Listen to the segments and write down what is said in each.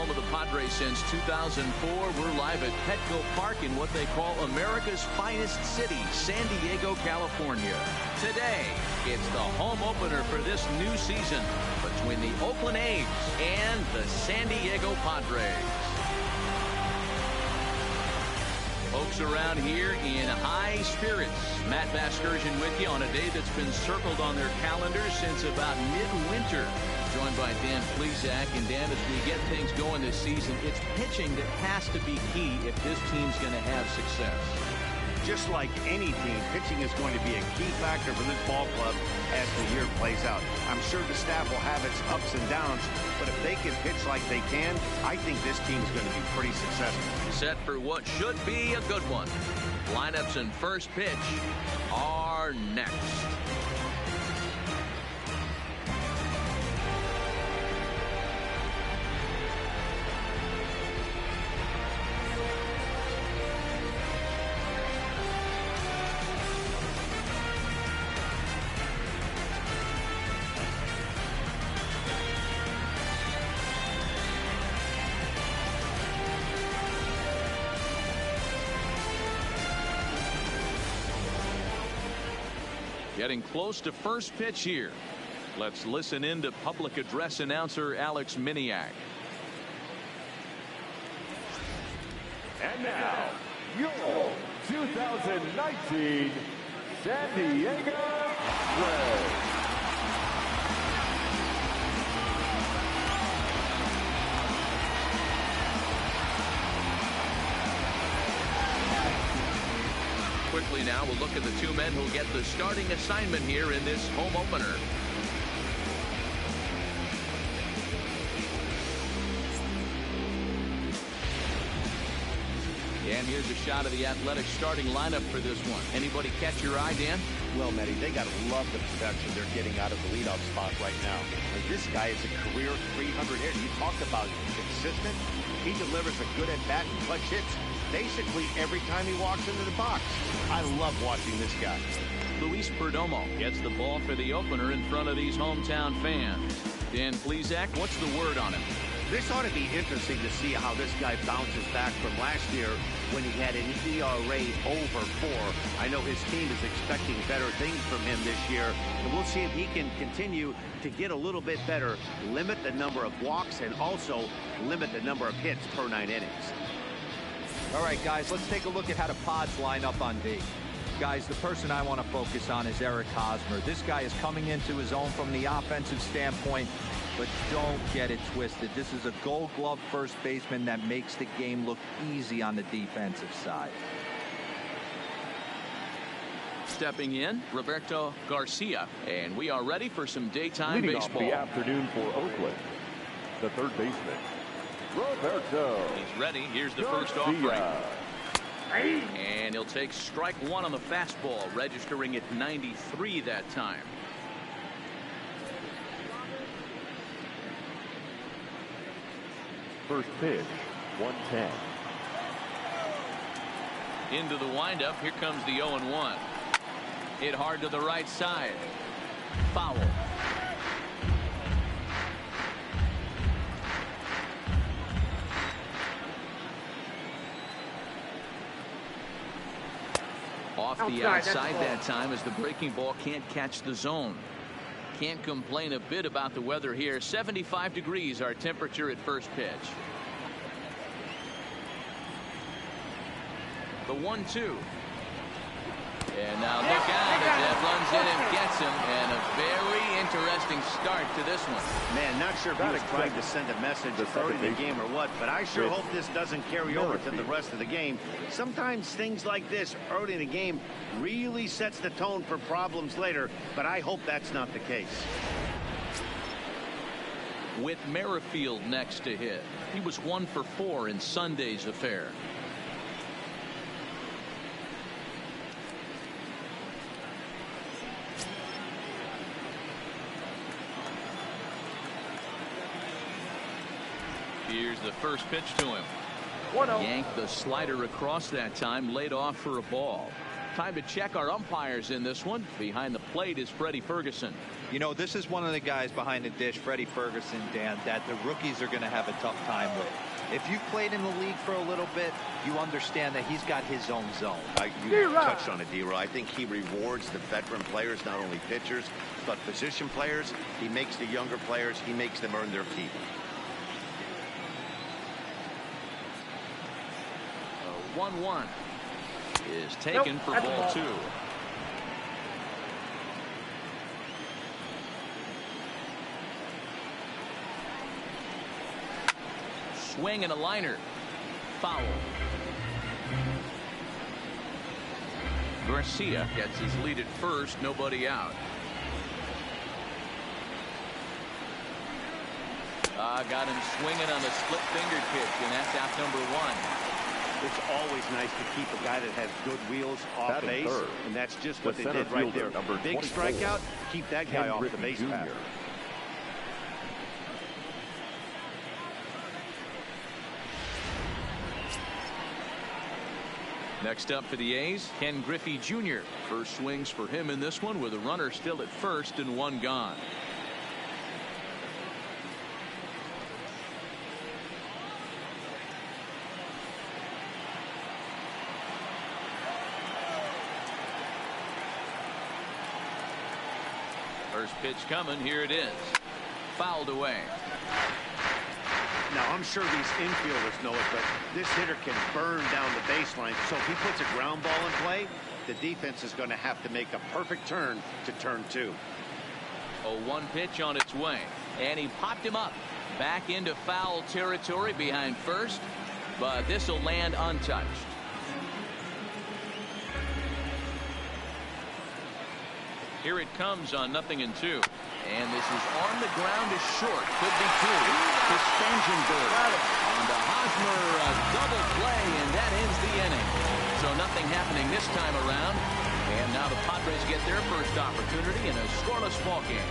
home of the Padres since 2004. We're live at Petco Park in what they call America's finest city, San Diego, California. Today, it's the home opener for this new season between the Oakland A's and the San Diego Padres. Folks around here in high spirits. Matt Vasgersian with you on a day that's been circled on their calendars since about midwinter. Joined by Dan Plesac. And Dan, as we get things going this season, it's pitching that has to be key if this team's going to have success. Just like any team, pitching is going to be a key factor for this ball club as the year plays out. I'm sure the staff will have its ups and downs, but if they can pitch like they can, I think this team is going to be pretty successful. Set for what should be a good one. Lineups and first pitch are next. Getting close to first pitch here. Let's listen in to public address announcer Alex Miniak. And now, your 2019 San Diego Padres. Quickly now, we'll look at the two men who'll get the starting assignment here in this home opener. And here's a shot of the Athletic starting lineup for this one. Anybody catch your eye, Dan? Well, Matty, they got to love the production they're getting out of the leadoff spot right now. This guy is a career 300 hitter. You talked about consistent. He delivers a good at-bat and clutch hits basically every time he walks into the box. I love watching this guy. Luis Perdomo gets the ball for the opener in front of these hometown fans. Dan Plesac, what's the word on him? This ought to be interesting to see how this guy bounces back from last year when he had an ERA over 4. I know his team is expecting better things from him this year, and we'll see if he can continue to get a little bit better, limit the number of walks, and also limit the number of hits per 9 innings. All right, guys, let's take a look at how the Pods line up on D. Guys, the person I want to focus on is Eric Hosmer. This guy is coming into his own from the offensive standpoint, but don't get it twisted. This is a Gold Glove first baseman that makes the game look easy on the defensive side. Stepping in, Roberto Garcia, and we are ready for some daytime Leading baseball. off the afternoon for Oakland, the third baseman, Roberto. He's ready. Here's the Garcia. first offering. And he'll take strike one on the fastball, registering at 93 that time. First pitch, 110. Into the windup. Here comes the 0-1. Hit hard to the right side. Foul. Off the outside that time as the breaking ball can't catch the zone. Can't complain a bit about the weather here. 75 degrees our temperature at first pitch. The 1-2. And now look out as that runs in and gets him. And a very interesting start to this one. Man, not sure if he was trying to send a message early in the game or what, but I sure hope this doesn't carry over to the rest of the game. Sometimes things like this early in the game really sets the tone for problems later, but I hope that's not the case. With Merrifield next to hit. He was 1 for 4 in Sunday's affair. Here's the first pitch to him. Yanked the slider across that time, laid off for a ball. Time to check our umpires in this one. Behind the plate is Freddie Ferguson. You know, this is one of the guys behind the dish, Freddie Ferguson, Dan, that the rookies are going to have a tough time with. If you've played in the league for a little bit, you understand that he's got his own zone. You touched on it, D-Roy. I think he rewards the veteran players, not only pitchers, but position players. He makes the younger players, he makes them earn their keep. 1-1 is taken for ball 2. Swing and a liner. Foul. Garcia gets his lead at first, nobody out. Got him swinging on the split finger pitch, and that's out number 1. It's always nice to keep a guy that has good wheels off base, and that's just what they did right there. Big strikeout, keep that guy off the base path. Next up for the A's, Ken Griffey Jr. First swings for him in this one with a runner still at first and 1 gone. First pitch coming. Here it is. Fouled away. Now, I'm sure these infielders know it, but this hitter can burn down the baseline. So if he puts a ground ball in play, the defense is going to have to make a perfect turn to turn 2. 0-1 pitch on its way. And he popped him up. Back into foul territory behind first. But this will land untouched. Here it comes on 0-2. And this is on the ground is short. Could be 2. To Spangenberg. On the Hosmer double play, and that ends the inning. So nothing happening this time around. And now the Padres get their first opportunity in a scoreless ball game.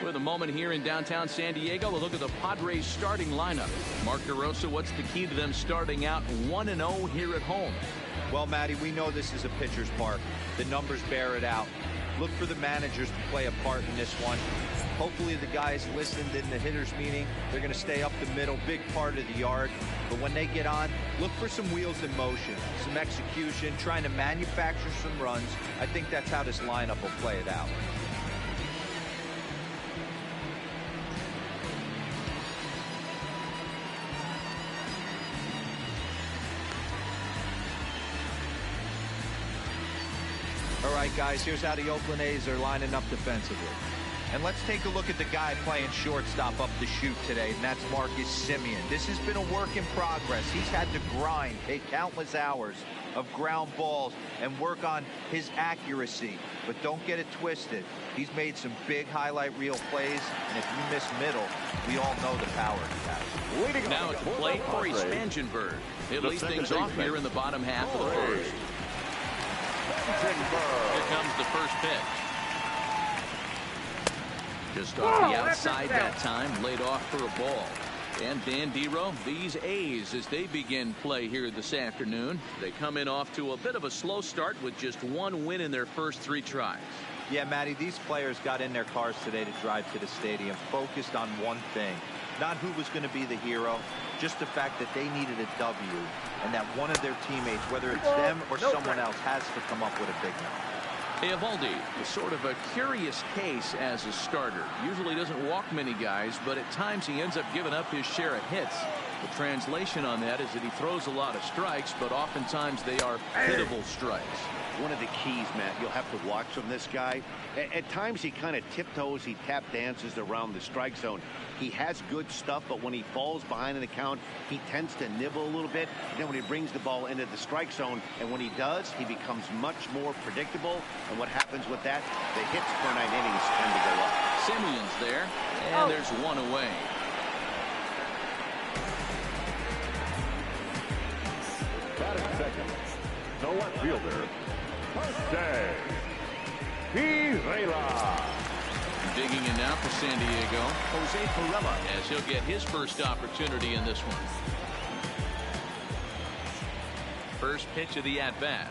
With a moment here in downtown San Diego, we'll look at the Padres starting lineup. Mark DeRosa, what's the key to them starting out 1-0 here at home? Well, Matty, we know this is a pitcher's park. The numbers bear it out. Look for the managers to play a part in this one. Hopefully the guys listened in the hitters meeting. They're going to stay up the middle, big part of the yard. But when they get on, look for some wheels in motion, some execution, trying to manufacture some runs. I think that's how this lineup will play it out. All right, guys, here's how the Oakland A's are lining up defensively. And let's take a look at the guy playing shortstop up the chute today, and that's Marcus Semien. This has been a work in progress. He's had to grind, take countless hours of ground balls and work on his accuracy. But don't get it twisted. He's made some big highlight reel plays, and if you miss middle, we all know the power he has. Now it's play Corey Spangenberg. He'll lead things off here in the bottom half of the first. Here comes the first pitch. Just off the outside that time, laid off for a ball. And Dan Dero, these A's, as they begin play here this afternoon, they come in off to a bit of a slow start with just 1 win in their first 3 tries. Yeah, Matty, these players got in their cars today to drive to the stadium, focused on one thing. Not who was going to be the hero, just the fact that they needed a W, and that one of their teammates, whether it's them or someone else, has to come up with a big number. Eovaldi is sort of a curious case as a starter. Usually doesn't walk many guys, but at times he ends up giving up his share of hits. The translation on that is that he throws a lot of strikes, but oftentimes they are hittable strikes. One of the keys, Matt, you'll have to watch from this guy. At times he kind of tiptoes, he tap dances around the strike zone. He has good stuff, but when he falls behind in the count, he tends to nibble a little bit. Then when he brings the ball into the strike zone, and when he does, he becomes much more predictable. And what happens with that? The hits per 9 innings tend to go up. Semien's there, and there's 1 away. Batting second, the left fielder, Padres, Pirela. Digging in now for San Diego, Jose Pirela, as he'll get his first opportunity in this one. First pitch of the at-bat.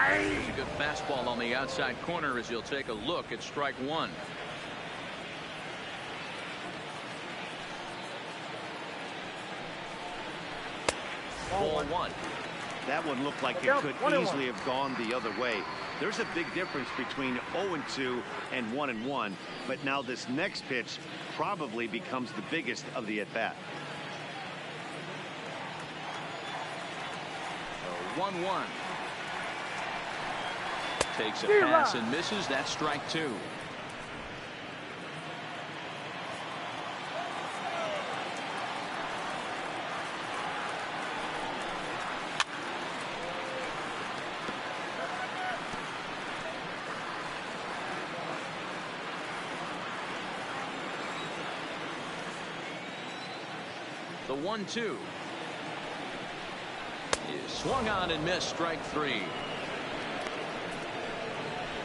There's a good fastball on the outside corner as he'll take a look at strike one. Ball one. That one looked like it could easily have gone the other way. There's a big difference between 0-2 and 1-1, but now this next pitch probably becomes the biggest of the at-bat. 1-1. Takes a pass and misses. That's strike two. The 1-2 is swung on and missed. Strike three.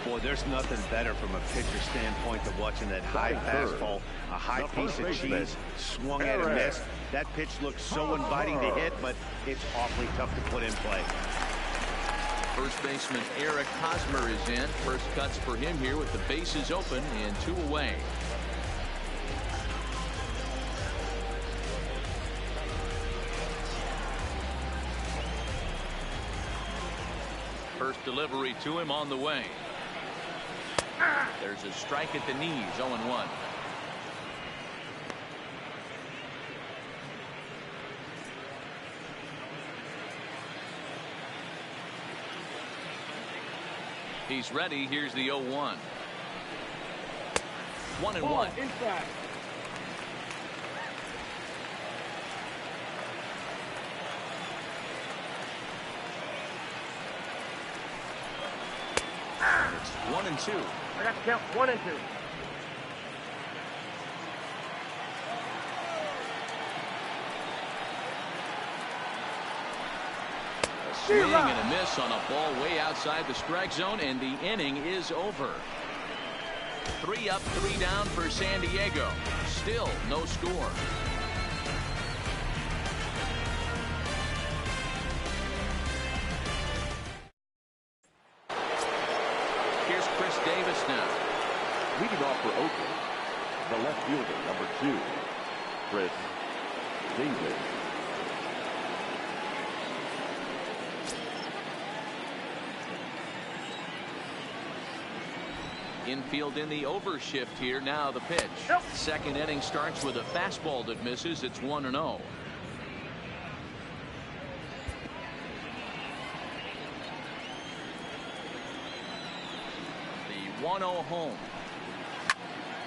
Boy, there's nothing better from a pitcher standpoint than watching that high fastball, a high piece of cheese, swung at and missed. That pitch looks so inviting to hit, but it's awfully tough to put in play. First baseman Eric Hosmer is in. First cuts for him here with the bases open and 2 away. First delivery to him on the way. There's a strike at the knees. 0-1. He's ready. Here's the 0-1. 1-1. Inside. It's 1-2. I got to count 1 and 2. A swing and a miss on a ball way outside the strike zone, and the inning is over. 3 up, 3 down for San Diego. Still no score. Leading off for Oakland, the left fielder, number 2, Chris Davis. Infield in the overshift here. Now the pitch. Second inning starts with a fastball that misses. It's 1-0. The 1-0 home.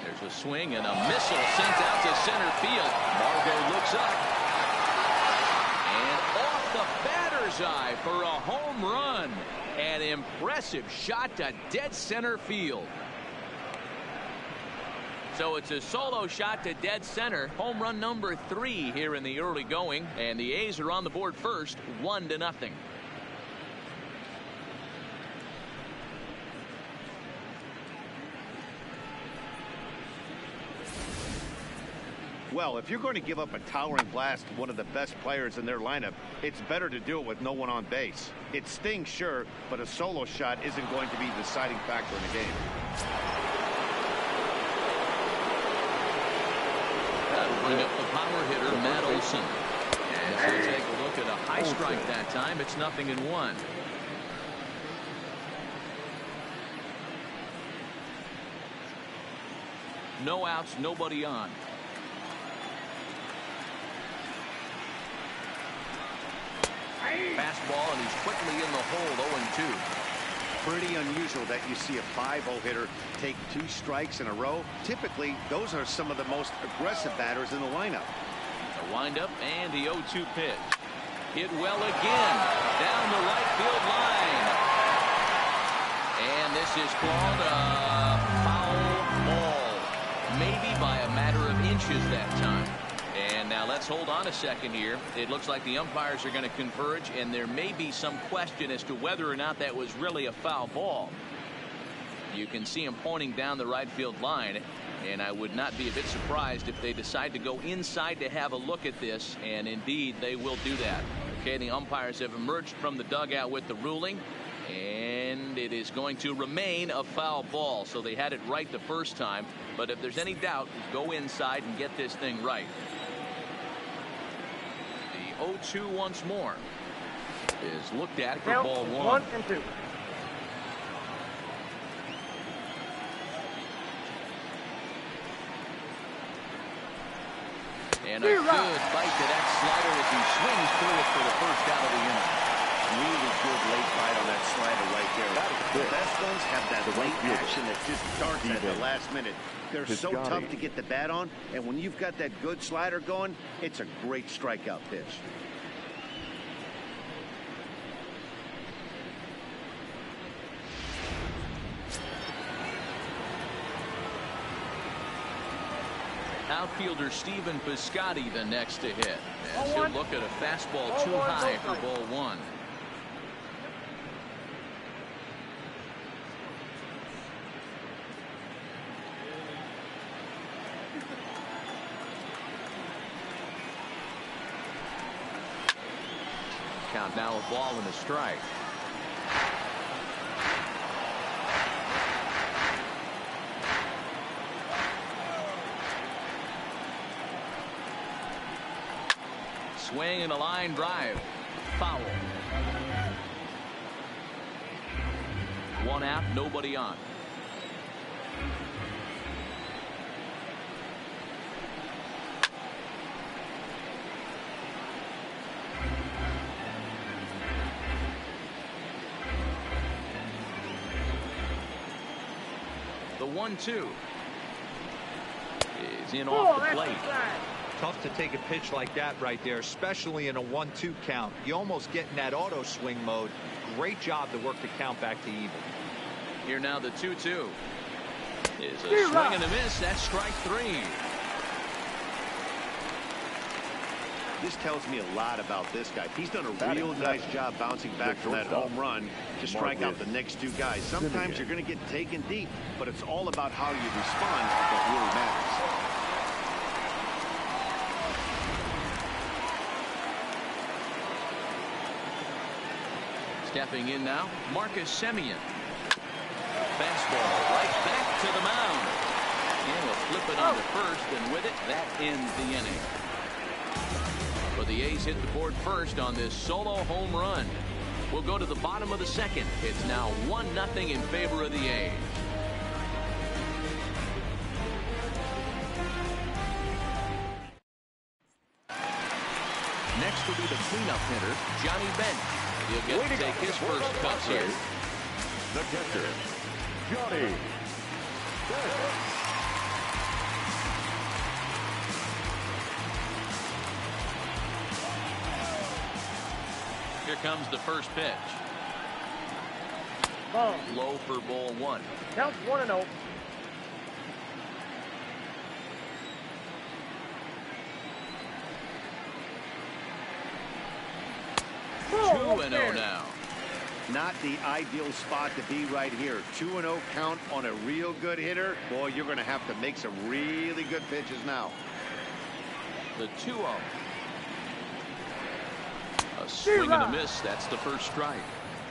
There's a swing and a missile sent out to center field. Margot looks up. And off the batter's eye for a home run. An impressive shot to dead center field. So it's a solo shot to dead center. Home run number 3 here in the early going. And the A's are on the board first, 1-0. Well, if you're going to give up a towering blast to one of the best players in their lineup, it's better to do it with no one on base. It stings, sure, but a solo shot isn't going to be the deciding factor in the game. That'll bring up the power hitter, Matt Olson. As they take a look at a high strike that time, it's 0-1. No outs, nobody on. Fastball, and he's quickly in the hole. 0-2. Pretty unusual that you see a 5-0 hitter take 2 strikes in a row. Typically, those are some of the most aggressive batters in the lineup. The windup and the 0-2 pitch. Hit well again down the right field line. And this is called a foul ball. Maybe by a matter of inches that time. And now let's hold on a second here. It looks like the umpires are going to converge, and there may be some question as to whether or not that was really a foul ball. You can see him pointing down the right field line, and I would not be a bit surprised if they decide to go inside to have a look at this, and indeed they will do that. Okay, the umpires have emerged from the dugout with the ruling, and it is going to remain a foul ball. So they had it right the first time, but if there's any doubt, go inside and get this thing right. The 0-2 once more is looked at for ball 1. 1-2. And a good bite to that slider as he swings through it for the first out of the inning. Really good late bite on that slider right there. The best ones have that late action that just starts at the last minute. They're so tough to get the bat on, and when you've got that good slider going, it's a great strikeout pitch. Outfielder Stephen Piscotty the next to hit. As he'll look at a fastball too high for ball 1. Count now a ball and a strike. Swing and a line drive. Foul. 1 out, nobody on. The 1-2 is in off the plate. Tough to take a pitch like that right there, especially in a 1-2 count. You almost get in that auto swing mode. Great job to work the count back to even. Here now the 2-2 is a swing and a miss. That's strike 3. This tells me a lot about this guy. He's done a real nice job bouncing back from that home run to strike out the next 2 guys. Sometimes you're going to get taken deep, but it's all about how you respond that really matters. Stepping in now, Marcus Semien. Fastball right back to the mound. And we'll flip it on to first, and with it, that ends the inning. But the A's hit the board first on this solo home run. We'll go to the bottom of the second. It's now 1-0 in favor of the A's. Next will be the cleanup hitter, Johnny Bench. He'll get to take his first cuts here. The catcher, Johnny Bench. Here comes the first pitch. Ball. Low for ball 1. Counts 1-0. Two and 0 now. Not the ideal spot to be right here. 2-0 count on a real good hitter. Boy, you're going to have to make some really good pitches now. The 2-0. A swing and a miss. That's the first strike.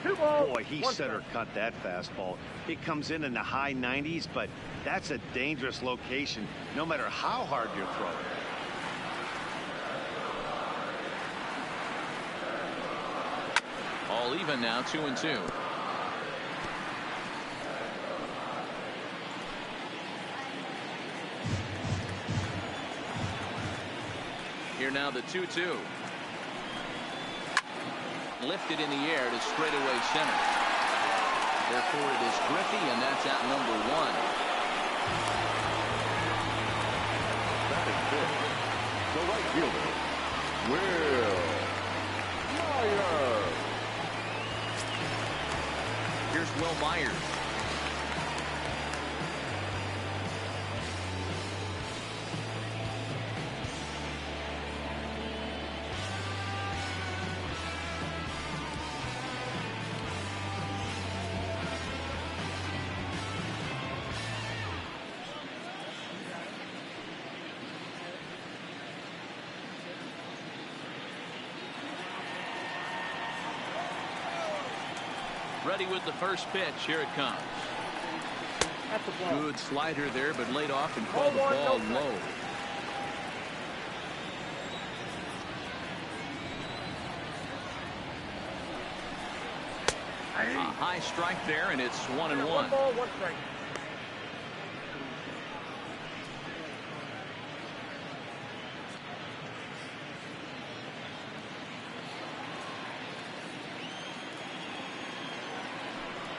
Boy, he center cut that fastball. It comes in the high 90s, but that's a dangerous location no matter how hard you're throwing. All even now, 2-2. Here now the 2-2. Lifted in the air to straightaway center. Therefore it is Griffey, and that's out number 1. Batting fifth, the right fielder, Will Myers. Here's Will Myers. Ready with the first pitch. Here it comes. That's a ball. Good slider there, but laid off and called the ball low. A high strike there, and it's 1-1. 1 ball, 1 strike.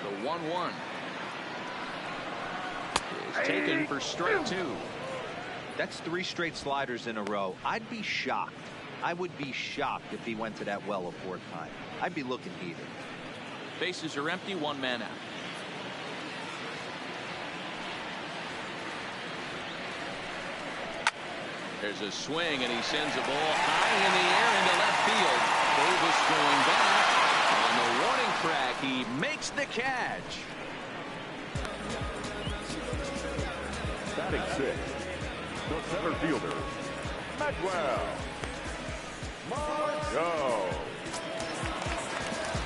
The 1-1 is taken for strike 2. That's 3 straight sliders in a row. I'd be shocked. I would be shocked if he went to that well a 4th time. I'd be looking heated. Bases are empty, 1 man out. There's a swing, and he sends a ball high in the air into left field. Davis going back. On the warning track, he makes the catch. Batting 6, the center fielder, Madwell. Margot.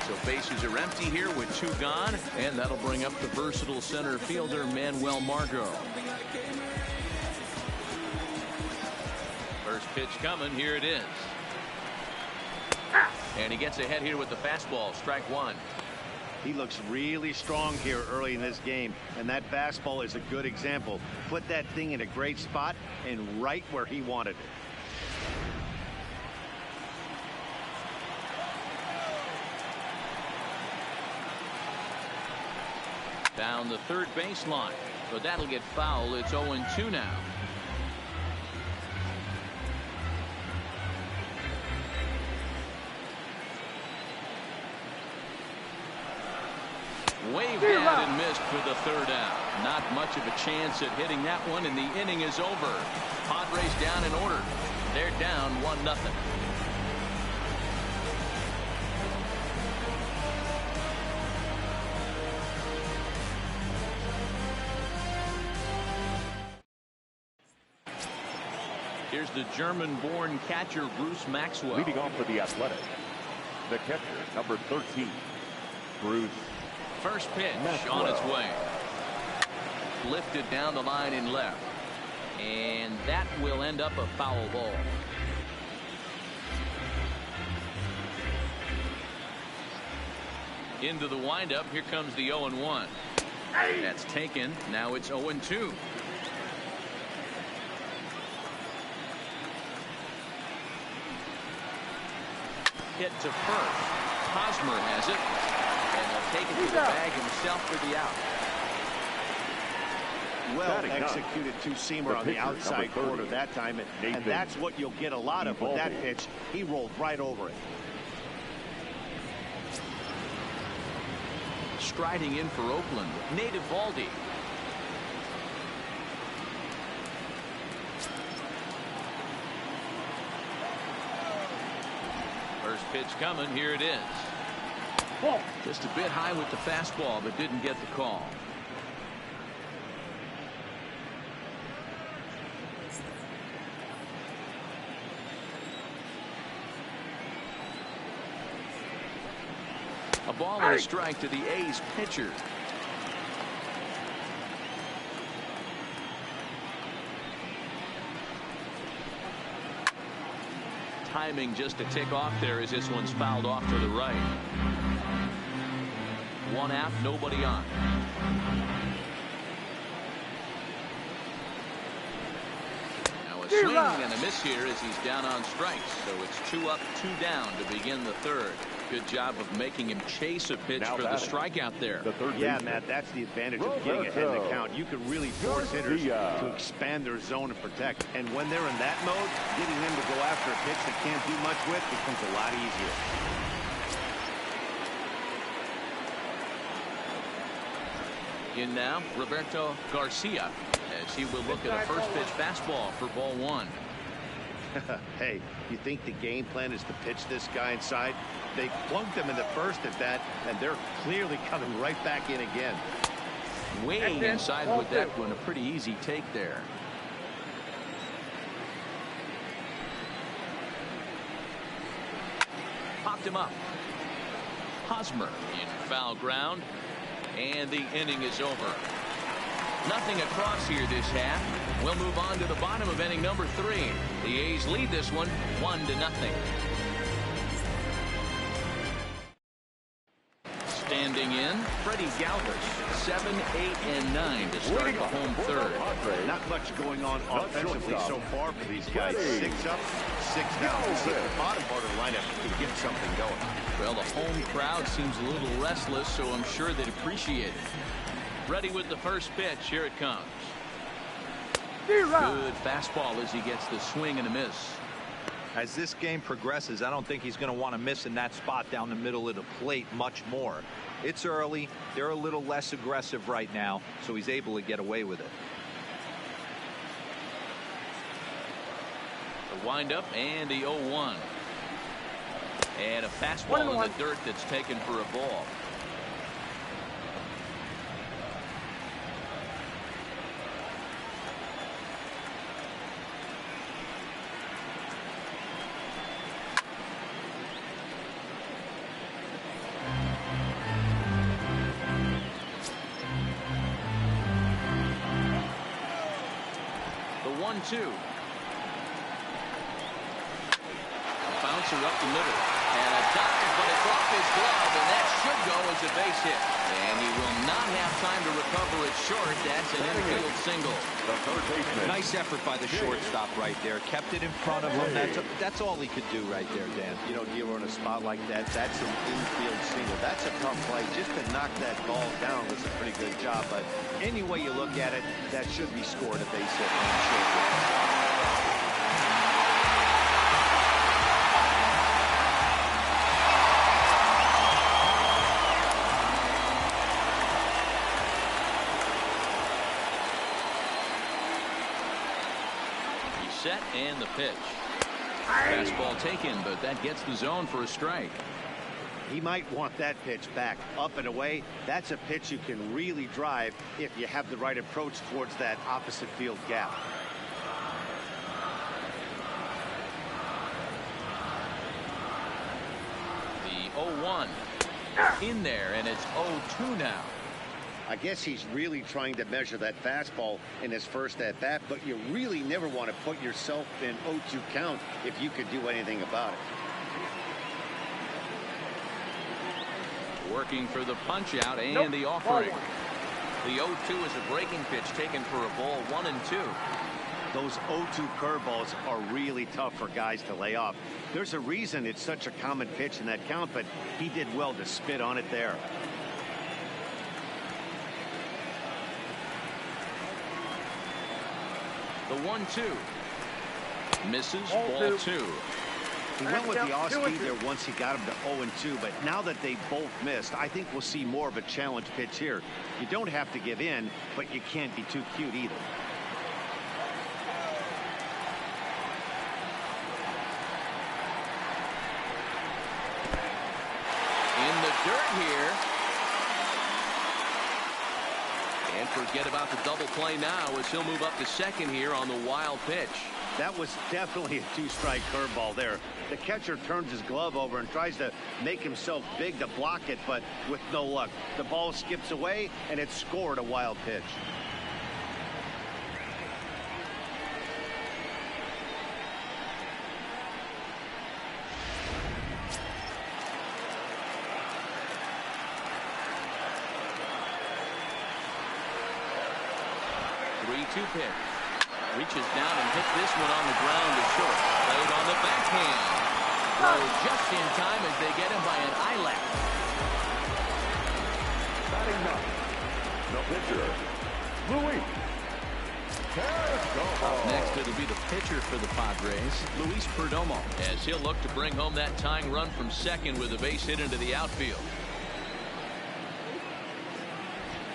So bases are empty here with 2 gone, and that'll bring up the versatile center fielder Manuel Margot. First pitch coming. Here it is. And he gets ahead here with the fastball. Strike 1. He looks really strong here early in this game, and that fastball is a good example. Put that thing in a great spot and right where he wanted it. Down the third baseline, but that'll get foul. It's 0-2 now. Waved out and missed for the 3rd out. Not much of a chance at hitting that one, and the inning is over. Padres down in order. They're down 1-0. Here's the German-born catcher Bruce Maxwell. Leading off for the Athletic, the catcher, number 13, Bruce. First pitch Maxwell. on its way. Lifted down the line in left. And that will end up a foul ball. Into the windup. Here comes the 0-1. That's taken. Now it's 0-2. Hit to first. Hosmer has it. And he'll take it to the bag himself for the out. Well executed two-seamer on the outside corner that time, and that's what you'll get a lot of with that pitch. He rolled right over it. Striding in for Oakland, Nate Eovaldi. First pitch coming. Here it is. Just a bit high with the fastball, but didn't get the call. A ball and a strike to the A's pitcher. Timing just to tick off there as this one's fouled off to the right. One out, nobody on. Now a swing and a miss here as he's down on strikes. So it's 2 up, 2 down to begin the 3rd. Good job of making him chase a pitch for the strikeout there. Yeah, Matt, that's the advantage of getting ahead in the count. You can really force hitters to expand their zone and protect. And when they're in that mode, getting them to go after a pitch they can't do much with becomes a lot easier. In now, Roberto Garcia, as he will look at a first pitch fastball for ball 1. Hey, you think the game plan is to pitch this guy inside? They flunked him in the first at that, and they're clearly coming right back in again. Weighing inside with that one, a pretty easy take there. Popped him up. Hosmer in foul ground, and the inning is over. Nothing across here this half. We'll move on to the bottom of inning number 3. The A's lead this one 1-0. Standing in, Freddie Galvis, 7, 8, and 9 to start the home third. Not much going on offensively so far for these guys. 6 up, 6 down. This is the bottom part of the lineup to get something going. Well, the home crowd seems a little restless, so I'm sure they'd appreciate it. Ready with the first pitch. Here it comes. Good fastball as he gets the swing and a miss. As this game progresses, I don't think he's going to want to miss in that spot down the middle of the plate much more. It's early. They're a little less aggressive right now, so he's able to get away with it. The windup and the 0-1. And a fastball in the dirt that's taken for a ball. The 1-2. Bouncer up the middle. And a dive, but it's off his glove, and that should go as a base hit. And he will not have time to recover it short. That's an infield single. Nice effort by the shortstop right there. Kept it in front of him. That's all he could do right there, Dan. You know, Giro, in a spot like that, that's an infield single. That's a tough play. Just to knock that ball down was a pretty good job. But any way you look at it, that should be scored a base hit. Set and the pitch. Fastball taken, but that gets the zone for a strike. He might want that pitch back. Up and away, that's a pitch you can really drive if you have the right approach towards that opposite field gap. The 0-1 in there, and it's 0-2 now. I guess he's really trying to measure that fastball in his first at bat, but you really never want to put yourself in 0-2 count if you could do anything about it. Working for the punch out and the offering. The 0-2 is a breaking pitch taken for a ball, 1-2. Those 0-2 curveballs are really tough for guys to lay off. There's a reason it's such a common pitch in that count, but he did well to spit on it there. The 1-2 misses, ball 2. He went with the off-speed there once he got him to 0-2, but now that they both missed, I think we'll see more of a challenge pitch here. You don't have to give in, but you can't be too cute either. In the dirt here. And forget about the double play now as he'll move up to second here on the wild pitch. That was definitely a 2-strike curveball there. The catcher turns his glove over and tries to make himself big to block it, but with no luck. The ball skips away, and it scored a wild pitch. Pitch. Reaches down and hits this one on the ground to short. Played on the backhand. Throws just in time as they get him by an eyelash. Batting ninth, the pitcher, Luis. Up next, it'll be the pitcher for the Padres, Luis Perdomo, as he'll look to bring home that tying run from second with a base hit into the outfield.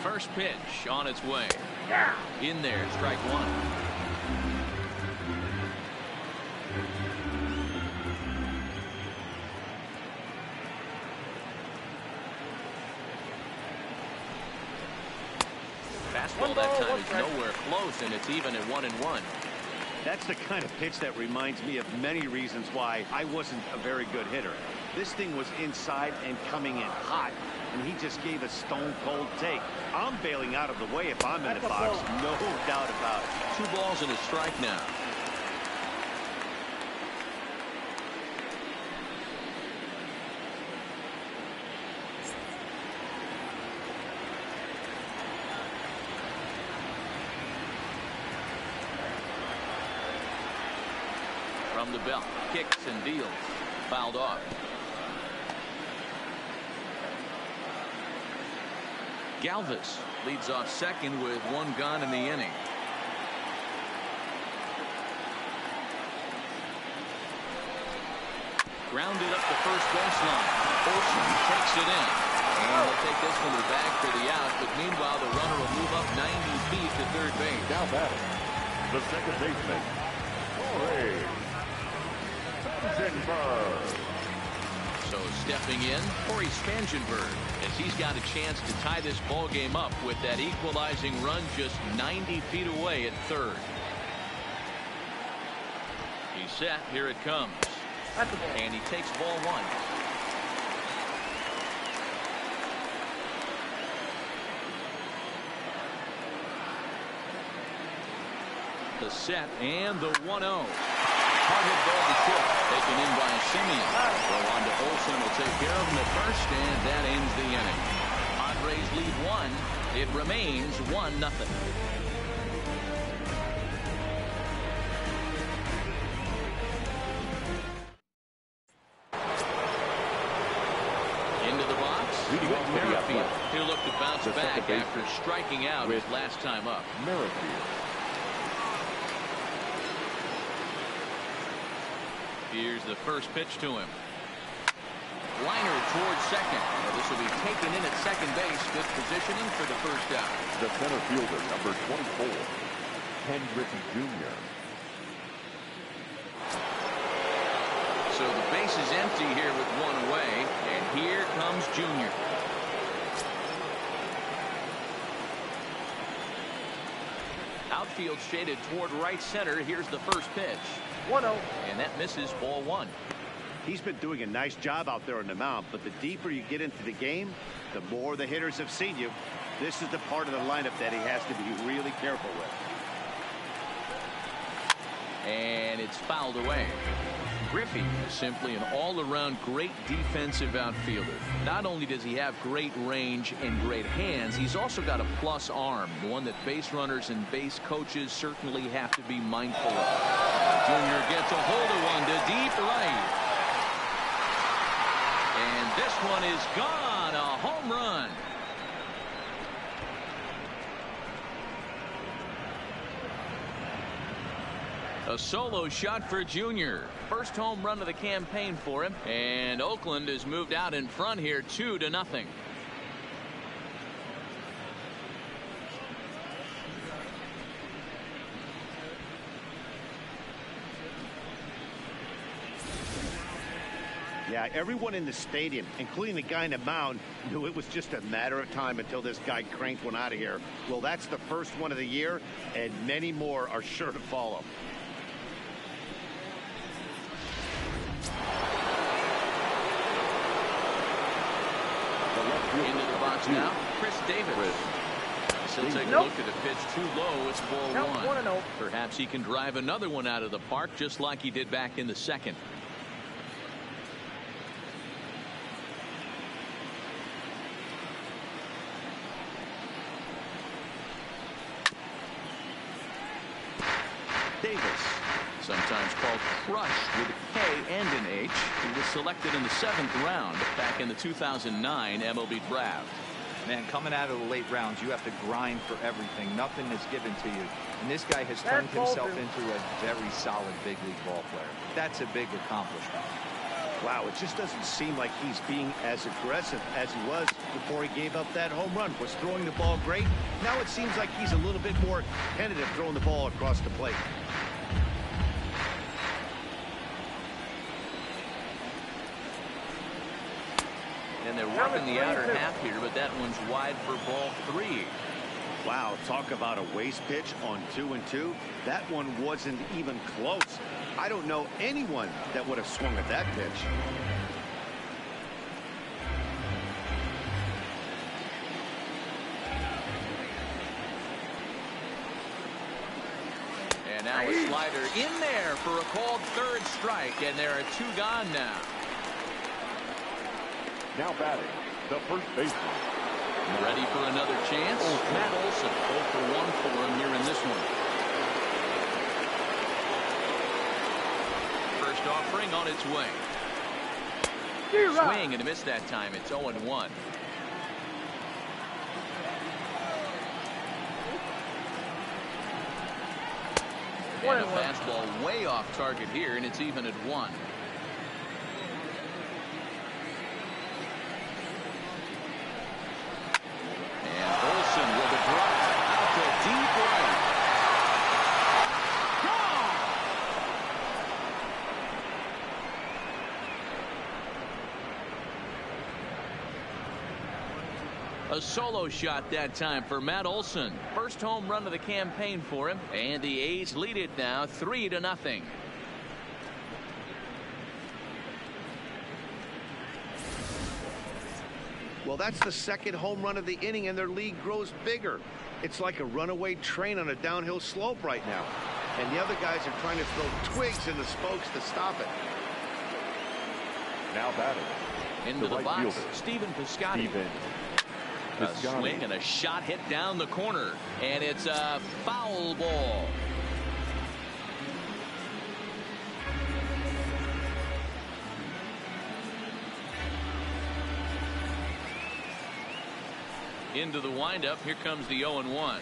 First pitch on its way. In there, strike 1. Fastball that time is nowhere close, and it's even at 1-1. That's the kind of pitch that reminds me of many reasons why I wasn't a very good hitter. This thing was inside and coming in hot, and he just gave a stone-cold take. I'm bailing out of the way if I'm in the box, no doubt about it. 2 balls and a strike now. From the belt, kicks and deals. Fouled off. Galvis leads off second with 1 gone in the inning. Grounded up the first baseline. Olsen takes it in. And he'll take this one to the bag for the out. But meanwhile, the runner will move up 90 feet to third base. Now batting, the second baseman, Spangenberg. So stepping in, Corey Spangenberg, as he's got a chance to tie this ball game up with that equalizing run just 90 feet away at third. He's set. Here it comes. And he takes ball 1. The set and the 1-0. Hard hit ball to short, taken in by Simeon. Go on to Olsen, will take care of him at first, and that ends the inning. Padres lead 1. It remains 1-0. Into the box, Merrifield. He'll look to bounce back after striking out his last time up. Merrifield. Here's the first pitch to him. Liner towards second. Well, this will be taken in at second base. Good positioning for the first out. The center fielder, number 24, Hendrick Jr. So the base is empty here with 1 away, and here comes Jr. Outfield shaded toward right center. Here's the first pitch. 1-0. And that misses, ball 1. He's been doing a nice job out there on the mound, but the deeper you get into the game, the more the hitters have seen you. This is the part of the lineup that he has to be really careful with. And it's fouled away. Griffey is simply an all-around great defensive outfielder. Not only does he have great range and great hands, he's also got a plus arm, one that base runners and base coaches certainly have to be mindful of. Junior gets a hold of one to deep right. And this one is gone, a home run. A solo shot for Junior. First home run of the campaign for him. And Oakland has moved out in front here 2-0. Yeah, everyone in the stadium, including the guy in the mound, knew it was just a matter of time until this guy cranked one out of here. Well, that's the first one of the year, and many more are sure to follow. Into the box now, Chris Davis. He'll take a look at the pitch too low. It's ball 1. Perhaps he can drive another one out of the park just like he did back in the second. Davis, sometimes called Crush with a K and an H. He was selected in the 7th round back in the 2009 MLB draft. Man, coming out of the late rounds, you have to grind for everything. Nothing is given to you. And this guy has turned himself into a very solid big league ball player. That's a big accomplishment. Wow, it just doesn't seem like he's being as aggressive as he was before he gave up that home run. Was throwing the ball great. Now it seems like he's a little bit more tentative throwing the ball across the plate. And they're working the outer half here, but that one's wide for ball 3. Wow, talk about a waste pitch on 2-2. That one wasn't even close. I don't know anyone that would have swung at that pitch. Now a slider in there for a called third strike, and there are 2 gone now. Now batting, the first baseman. Ready for another chance? Matt Olson, 0 for 1 for him here in this one. First offering on its way. Swing and a miss that time. It's 0-1. And a fastball way off target here, and it's even at 1. And Olson with a drop out to deep right. A solo shot that time for Matt Olson. First home run of the campaign for him, and the A's lead it now 3-0. Well, that's the second home run of the inning, and their lead grows bigger. It's like a runaway train on a downhill slope right now. And the other guys are trying to throw twigs in the spokes to stop it. Now batting. Into the right box, fielder, Stephen Piscotty. A swing and a shot hit down the corner, and it's a foul ball. Into the windup. Here comes the 0-1. Now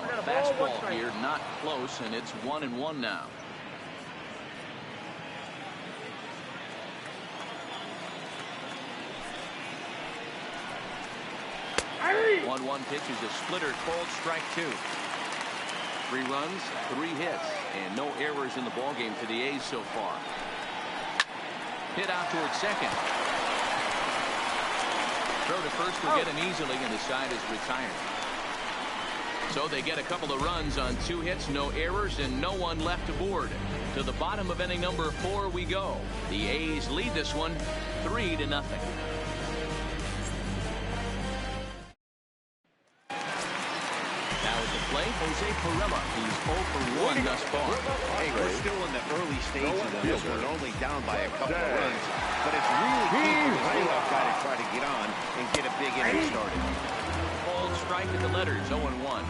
a fastball here, not close, and it's 1-1 now. 1-1 pitch is a splitter, called strike 2. 3 runs, 3 hits, and no errors in the ballgame for the A's so far. Hit out towards second. Throw to first will get him easily, and the side is retired. So they get a couple of runs on 2 hits, no errors, and no one left aboard. To the bottom of inning number 4 we go. The A's lead this one 3-0. Jose Pirela, he's 0 for 1 thus far. Hey, we're still in the early stages of this. We're only down by a couple of runs, but it's really key for this leadoff guy to try to get on and get a big inning started. Called strike at the letters, 0-1.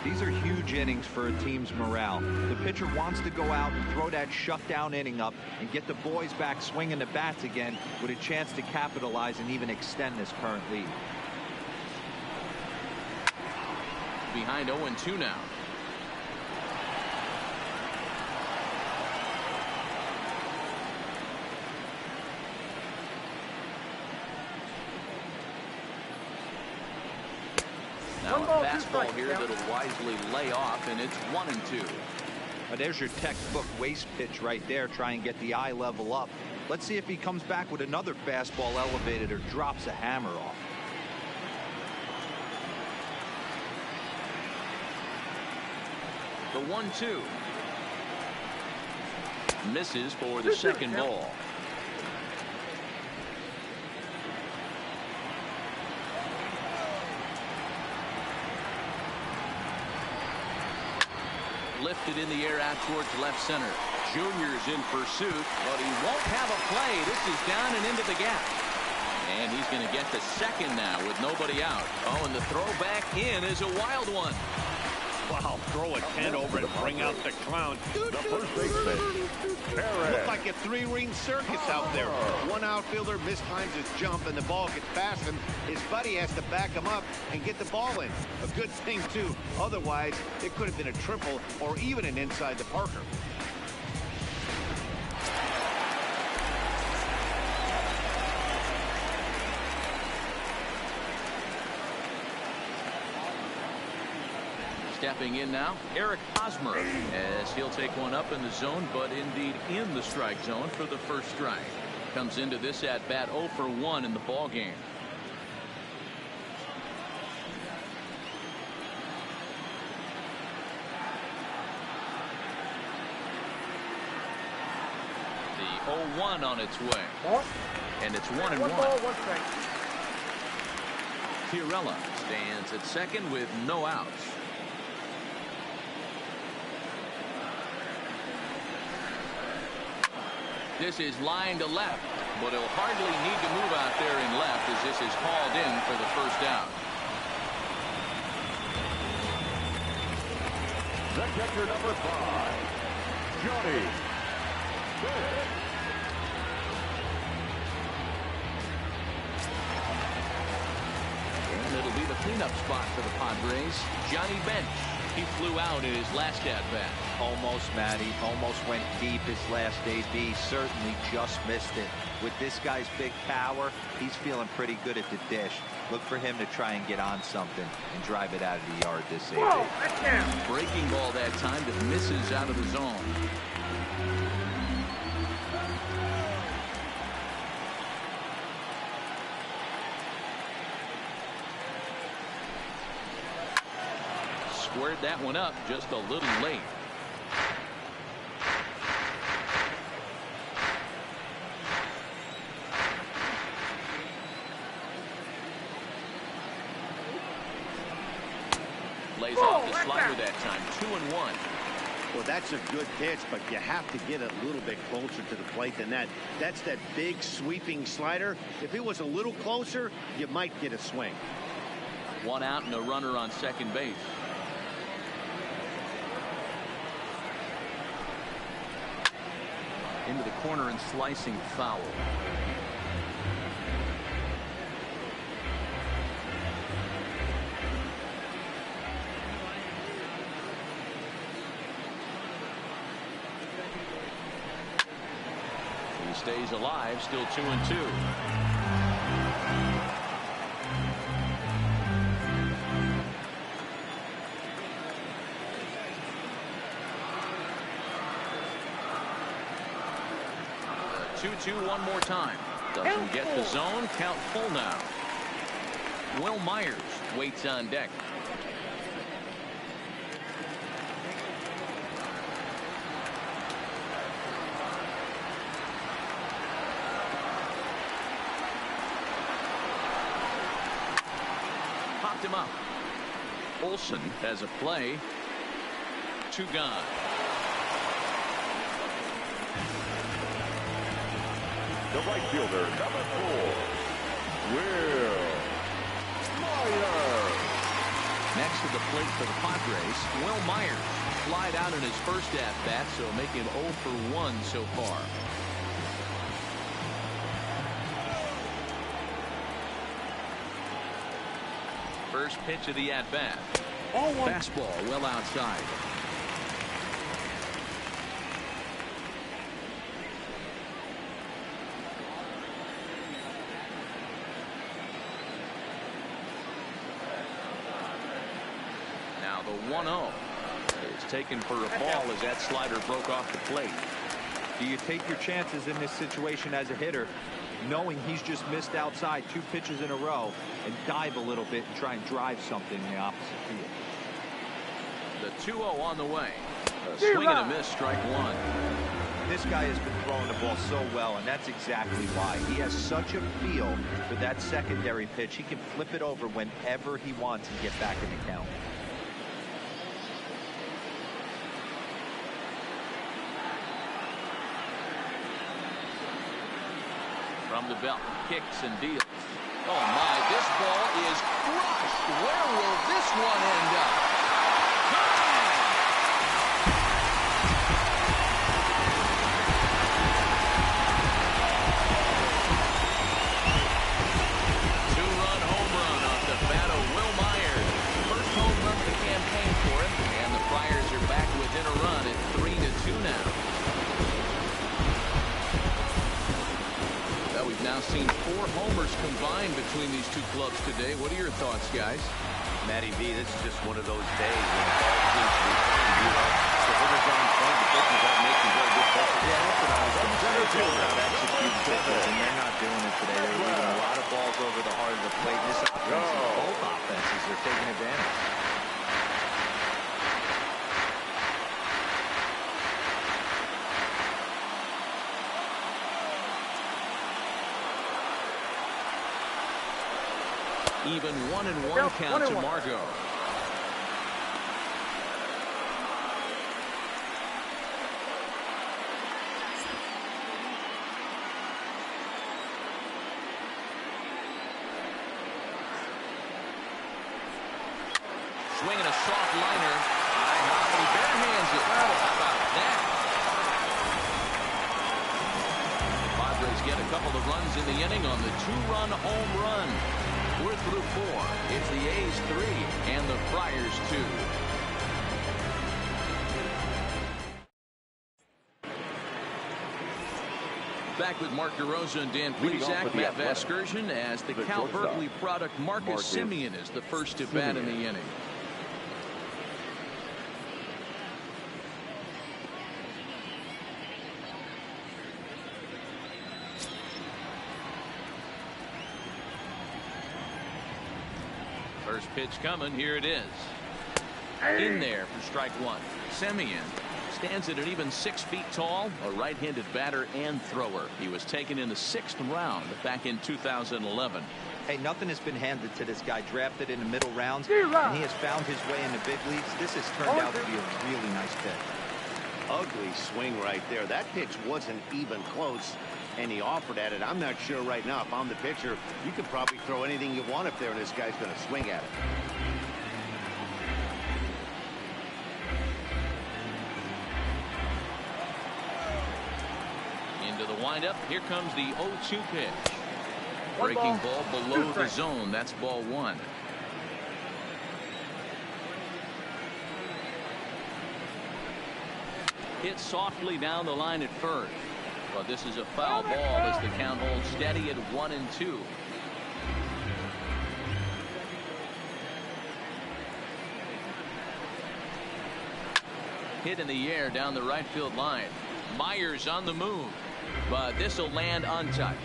These are huge innings for a team's morale. The pitcher wants to go out and throw that shutdown inning up and get the boys back swinging the bats again with a chance to capitalize and even extend this current lead. Behind 0-2 now. Now a fastball here that'll wisely lay off, and it's 1-2. There's your textbook waste pitch right there. Try and get the eye level up. Let's see if he comes back with another fastball elevated or drops a hammer off. The 1-2 misses for the second ball. Lifted in the air out towards left center. Junior's in pursuit, but he won't have a play. This is down and into the gap. And he's going to get to second now with nobody out. Oh, and the throw back in is a wild one. Wow, throw a 10 over and bring out the clown. The first baseman, Looked like a 3-ring circus out there. One outfielder mistimes his jump and the ball gets past him. His buddy has to back him up and get the ball in. A good thing, too. Otherwise, it could have been a triple or even an inside the Parker. Stepping in now, Eric Hosmer, as he'll take one up in the zone, but indeed in the strike zone for the first strike. Comes into this at bat 0 for 1 in the ball game. The 0-1 on its way, and it's 1-1. Pirela stands at second with no outs. This is line to left, but he'll hardly need to move out there in left as this is hauled in for the first out. The catcher, number 5, Johnny Bench. And it'll be the cleanup spot for the Padres. Johnny Bench. He flew out in his last at-bat. Almost, Matty. Almost went deep his last AB. Certainly just missed it. With this guy's big power, he's feeling pretty good at the dish. Look for him to try and get on something and drive it out of the yard this AB. Whoa, that's down. Breaking ball that time that misses out of the zone. Squared that one up just a little late. Lays off the slider that time. 2-1. Well, that's a good pitch, but you have to get a little bit closer to the plate than that. That's that big sweeping slider. If it was a little closer, you might get a swing. One out and a runner on second base. Into the corner and slicing foul. He stays alive, still 2-2. One more time. Doesn't get the zone. Count full now. Will Myers waits on deck. Popped him up. Olsen has a play. 2 gone. The right fielder, number 4, Will Myers. Next to the plate for the Padres, Will Myers flied out in his first at-bat, so make him 0 for 1 so far. First pitch of the at-bat. Fastball well outside. The 1-0 is taken for a ball as that slider broke off the plate. Do you take your chances in this situation as a hitter, knowing he's just missed outside 2 pitches in a row, and dive a little bit and try and drive something in the opposite field? The 2-0 on the way. A swing and a miss, strike 1. This guy has been throwing the ball so well, and that's exactly why. He has such a feel for that secondary pitch. He can flip it over whenever he wants and get back in the count. From the belt, kicks and deals. Oh my, this ball is crushed. Where will this one end up? Two-run home run off the bat of Will Myers. First home run of the campaign for him, and the Friars are back within a run at 3-2 now. We've now seen 4 homers combined between these two clubs today. What are your thoughts, guys? Matty V, this is just one of those days when the ball seems to be playing. The hitter's on point, the pitcher's out making very good pitches. Yeah, that's what I was going to say. It's all about executing pitches, and they're not doing it today. They're leaving a lot of balls over the heart of the plate. This offense, both offenses, are taking advantage. Even 1-1 count to Margot. swing and a soft liner. He barehands it. How about that? Padres get a couple of runs in the inning on the 2-run home run. We're through 4. It's the A's 3 and the Friars 2. Back with Mark DeRosa and Dan Plesac, Matt Vasgersian, as the Cal Berkeley product Marcus Semien is the first to bat in the inning. First pitch coming. Here it is. In there for strike 1. Semien stands at an even 6 feet tall, a right-handed batter and thrower. He was taken in the 6th round back in 2011. Hey, nothing has been handed to this guy. Drafted in the middle rounds, and he has found his way in the big leagues. This has turned out to be a really nice pitch. Ugly swing right there. That pitch wasn't even close, and he offered at it. I'm not sure right now if I'm the pitcher, you could probably throw anything you want up there, and this guy's going to swing at it. Into the windup. Here comes the 0-2 pitch. Breaking ball below the zone. That's ball 1. Hit softly down the line at first. But this is a foul ball as the count holds steady at 1-2. Hit in the air down the right field line. Myers on the move, but this will land untouched.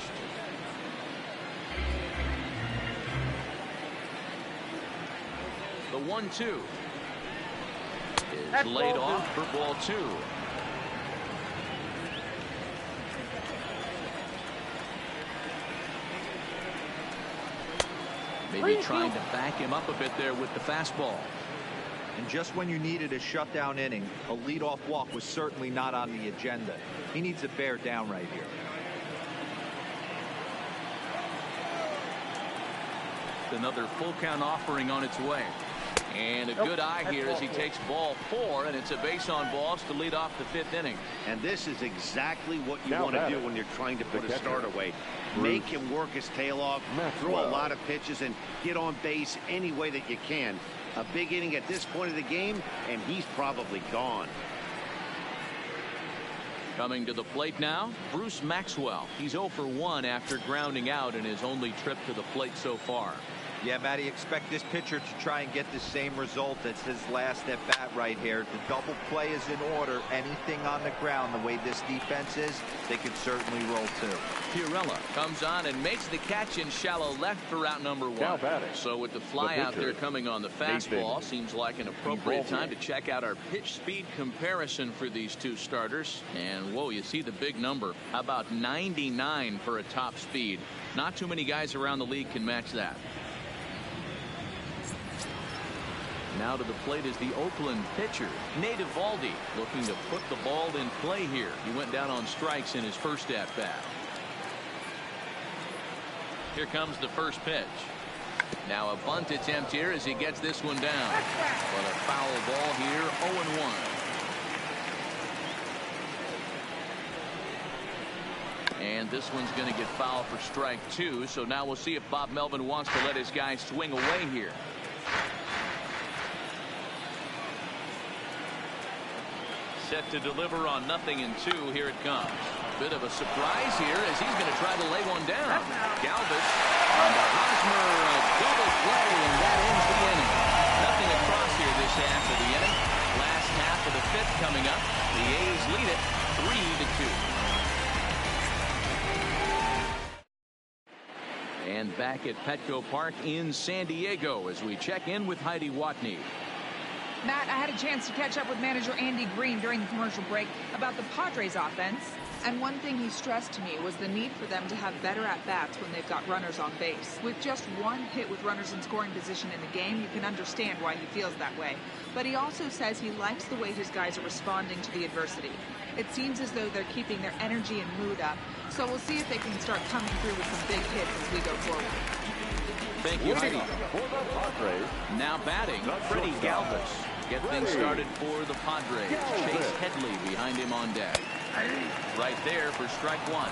The 1-2 is laid off for ball 2. Maybe trying to back him up a bit there with the fastball. And just when you needed a shutdown inning, a leadoff walk was certainly not on the agenda. He needs to bear down right here. Another full count offering on its way. And a good eye here as he takes ball 4, and it's a base on balls to lead off the 5th inning. And this is exactly what you want to do when you're trying to put a starter away. Make him work his tail off, throw a lot of pitches, and get on base any way that you can. A big inning at this point of the game, and he's probably gone. Coming to the plate now, Bruce Maxwell. He's 0 for 1 after grounding out in his only trip to the plate so far. Yeah, Matty, expect this pitcher to try and get the same result as his last at bat right here. The double play is in order. Anything on the ground, the way this defense is, they could certainly roll too. Pirella comes on and makes the catch in shallow left for out number 1. So with the fly out there coming on the fastball, seems like an appropriate time to check out our pitch speed comparison for these two starters. And whoa, you see the big number. How about 99 for a top speed? Not too many guys around the league can match that. Now to the plate is the Oakland pitcher, Nate Eovaldi, looking to put the ball in play here. He went down on strikes in his first at-bat. Here comes the first pitch. Now a bunt attempt here as he gets this one down. But a foul ball here, 0-1. And this one's going to get foul for strike 2. So now we'll see if Bob Melvin wants to let his guy swing away here. Set to deliver on 0-2. Here it comes. Bit of a surprise here as he's going to try to lay one down. Galvis on the Hosmer, a double play, and that ends the inning. Nothing across here this half of the inning. Last half of the 5th coming up. The A's lead it 3-2. And back at Petco Park in San Diego as we check in with Heidi Watney. Matt, I had a chance to catch up with manager Andy Green during the commercial break about the Padres offense. And one thing he stressed to me was the need for them to have better at-bats when they've got runners on base. With just one hit with runners in scoring position in the game, you can understand why he feels that way. But he also says he likes the way his guys are responding to the adversity. It seems as though they're keeping their energy and mood up. So we'll see if they can start coming through with some big hits as we go forward. Thank you, Heidi. For the Padres, Now batting, Freddie Galvis. Get things started for the Padres. Chase Headley behind him on deck. Right there for strike one.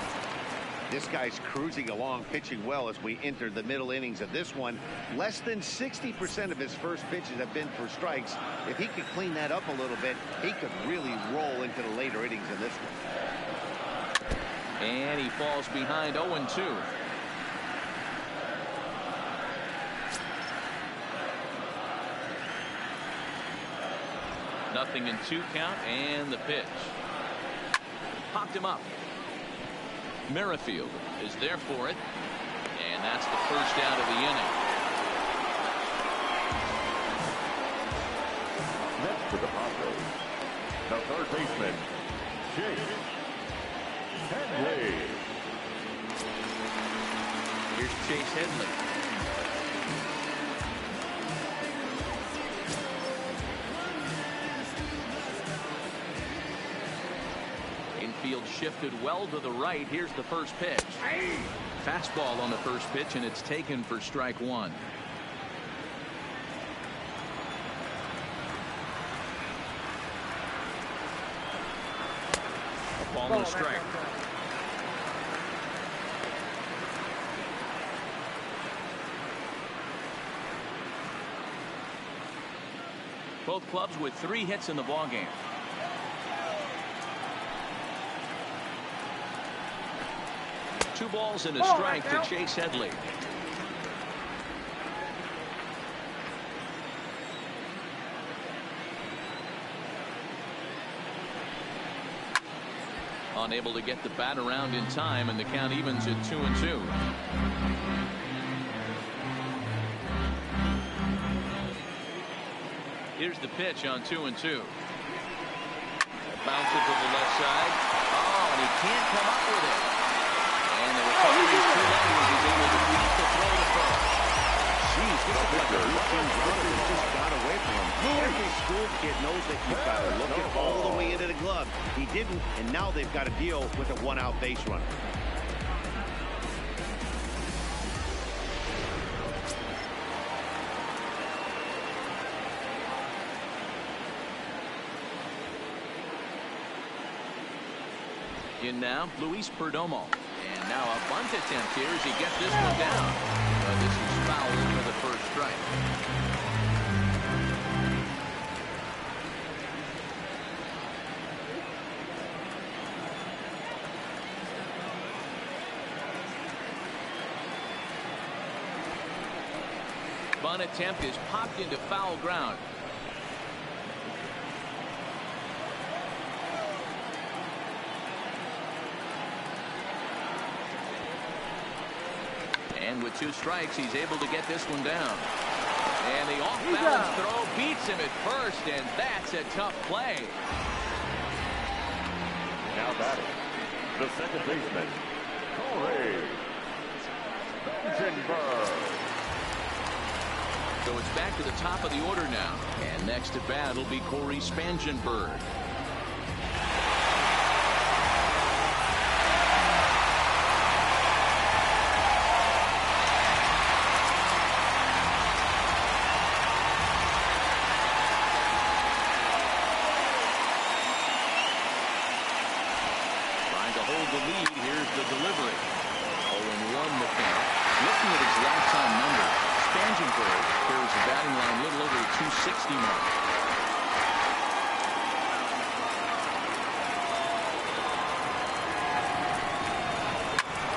This guy's cruising along, pitching well as we enter the middle innings of this one. Less than 60% of his first pitches have been for strikes. If he could clean that up a little bit, he could really roll into the later innings in this one. And he falls behind 0-2. Nothing in 2 count, and the pitch. Popped him up. Merrifield is there for it, and that's the first out of the inning. next to the Padres, the third baseman, Chase Headley. Here's Chase Headley. Infield shifted well to the right. Here's the first pitch. Fastball on the first pitch, and it's taken for strike one. A ball and a strike. Both clubs with 3 hits in the ballgame. Two balls and a strike to Chase Headley. Unable to get the bat around in time, and the count evens at 2-2. Here's the pitch on 2-2. Bounce it to the left side. Oh, and he can't come up with it. And the recovery is too late as he's able to beat the throw to first. Jeez, this is like a routine run that just got away from him. Every school kid knows that you've got to look it all the way into the glove. He didn't, and now they've got to deal with a 1-out base runner. In now, Luis Perdomo. And now a bunt attempt here as he gets this one down. But this is foul for the first strike. Bunt attempt is popped into foul ground. And with 2 strikes, he's able to get this one down. And the off-balance throw beats him at first, and that's a tough play. Now batting, the second baseman, Corey Spangenberg. So it's back to the top of the order now. And next to bat will be Corey Spangenberg. The lead. Here's the delivery. 0-1 the count. Looking at his lifetime numbers, Spangenberg carries the batting line a little over the 260 mark.